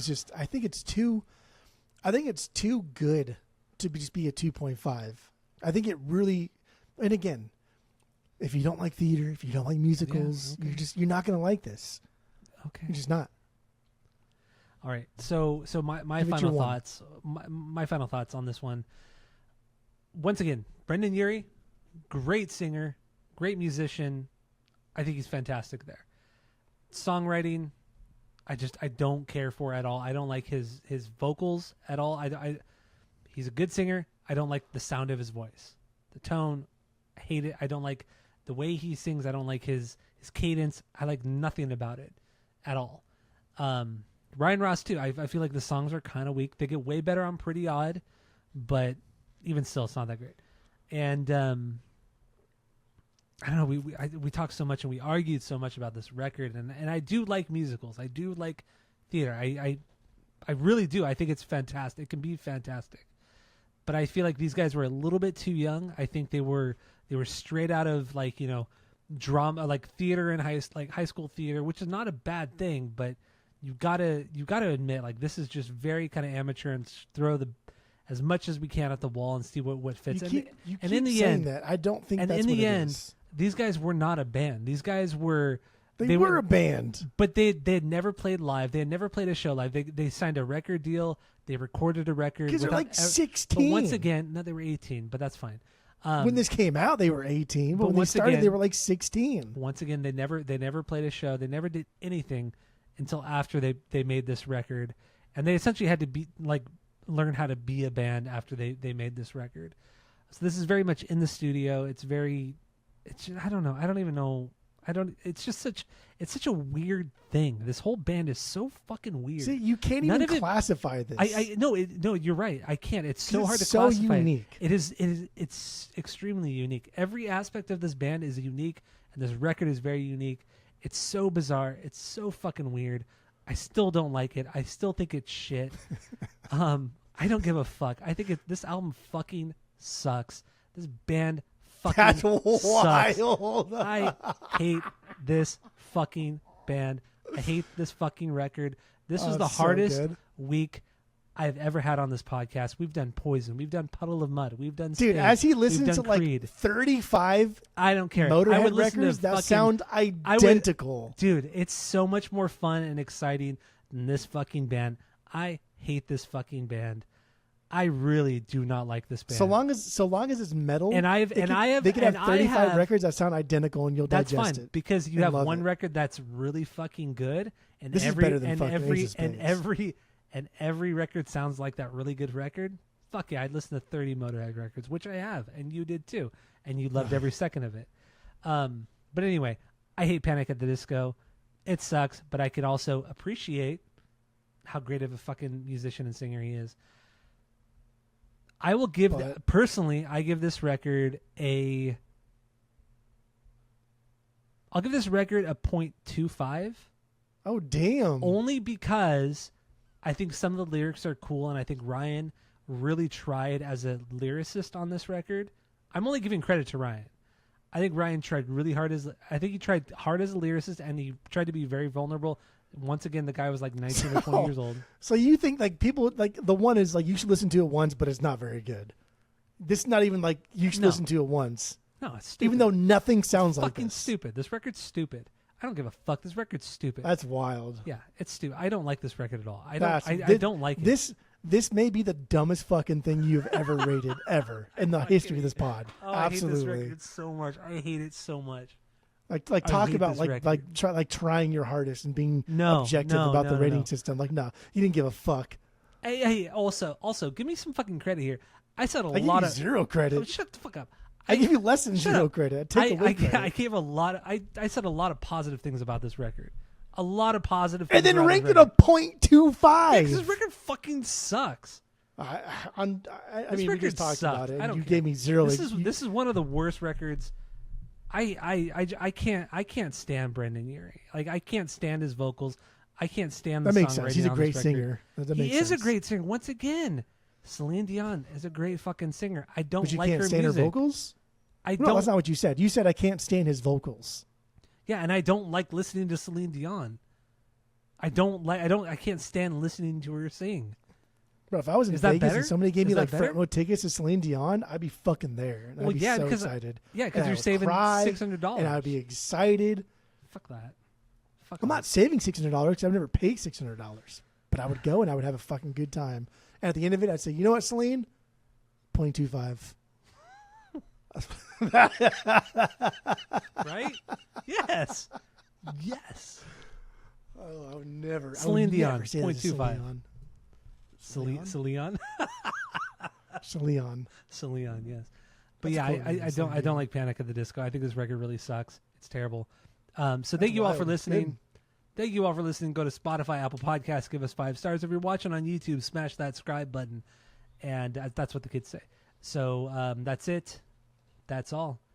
it's too. I think it's too good to just be a 2.5. I think it really, and again, if you don't like theater, if you don't like musicals, you're not going to like this. Okay. You're just not. All right. So my final thoughts. My final thoughts on this one. Once again, Brendan Urie, great singer, great musician. I think he's fantastic there. Songwriting, I don't care for at all. I don't like his vocals at all. He's a good singer. I don't like the sound of his voice. The tone, I hate it. I don't like the way he sings. I don't like his cadence. I like nothing about it at all. Ryan Ross too. I feel like the songs are kind of weak. They get way better on Pretty Odd, but even still, it's not that great. And I don't know. We talked so much and we argued so much about this record, and I do like musicals. I do like theater. I really do. I think it's fantastic. It can be fantastic. But I feel like these guys were a little bit too young. I think they were straight out of drama, like theater and high school theater, which is not a bad thing, but you gotta admit, like, this is just very kind of amateur and throw as much as we can at the wall and see what fits. You keep in the end, that I don't think and that's in what the it end, is. These guys were not a band. These guys were. They were a band, but they had never played live. They had never played a show live. They signed a record deal. They recorded a record. Because they're like 16. But once again, no, they were 18, but that's fine. When this came out, they were 18. But when they started, they were like 16. Once again, they never played a show. They never did anything until after they made this record, and they essentially had to learn how to be a band after they made this record. So this is very much in the studio. It's I don't know. I don't even know. It's such a weird thing. This whole band is so fucking weird. See, you can't even classify this. No, you're right. I can't. It's so hard to so classify. Unique. It's extremely unique. Every aspect of this band is unique, and this record is very unique. It's so bizarre. It's so fucking weird. I still don't like it. I still think it's shit. I don't give a fuck. I think this album fucking sucks. This band That's sucks. wild. I hate this fucking band. I hate this fucking record. This was the hardest week I've ever had on this podcast. We've done Poison. We've done Puddle of Mud. We've done Sting. Dude, as he listens to Creed. like 35 I don't care. Motorhead records that sound identical. Dude, it's so much more fun and exciting than this fucking band. I hate this fucking band. I really do not like this band. So long as it's metal, they could have 35 records that sound identical, and you'll that's digest fine, it. Because you have one record that's really fucking good, and this is better than every record sounds like that really good record. Fuck yeah, I'd listen to 30 Motorhead records, which I have, and you did too, and you loved every second of it. But anyway, I hate Panic at the Disco. It sucks, but I can also appreciate how great of a fucking musician and singer he is. I will give personally. I give this record I'll give this record a 0.25. Oh damn! Only because I think some of the lyrics are cool, and I think Ryan really tried as a lyricist on this record. I'm only giving credit to Ryan. I think Ryan tried really hard he tried hard as a lyricist, and he tried to be very vulnerable. Once again, the guy was like 19 or 20 years old. So you think like people like the one is like you should listen to it once, but it's not very good. This is not even like you should listen to it once. No, it's stupid. Even though nothing sounds like this. Fucking stupid. This record's stupid. I don't give a fuck. This record's stupid. That's wild. Yeah, it's stupid. I don't like this record at all. I don't like it. This may be the dumbest fucking thing you've ever rated ever in the history of this pod. Absolutely. I hate this record so much. I hate it so much. Like talk about trying your hardest and being objective about the rating system. Like, no, you didn't give a fuck. Hey, also, give me some fucking credit here. I said a lot of zero credit. Oh, shut the fuck up. I give you less than zero credit. I gave a lot. I said a lot of positive things about this record. A lot of positive things. And then ranked it a 0.25. This record fucking sucks. I mean, we just talked about it. And you gave me zero. This is one of the worst records. I can't stand Brendan Urie. Like, I can't stand his vocals. I can't stand the songwriting. That makes sense. He's a great singer. He is a great singer. Once again, Celine Dion is a great fucking singer. I don't like her music. But you can't stand her vocals? No, that's not what you said. You said I can't stand his vocals. Yeah, and I don't like listening to Celine Dion. I can't stand listening to her sing. Bro, if I was in Is that Vegas better? and somebody gave me Is that like better? front row tickets to Celine Dion, I'd be fucking there. And Well, I'd be yeah, so because excited. yeah, And because I you're would saving cry, $600. and I'd be excited. Fuck that. Fuck I'm that. not saving $600 because I've never paid $600, but I would go and I would have a fucking good time. And at the end of it, I'd say, you know what, Celine? 0.25. Right? Yes. Yes. Oh, I would never. Celine Dion, Never say that to 0.25. Celine. Celine? Celine. Celine, yes. But That's yeah, cool, I Celine don't Dion. like Panic at the Disco. I think this record really sucks. It's terrible. So thank That's you all for wild. listening. Thank you all for listening. Go to Spotify, Apple Podcasts, give us 5 stars. If you're watching on YouTube, smash that subscribe button. And that's what the kids say. So that's it. That's all.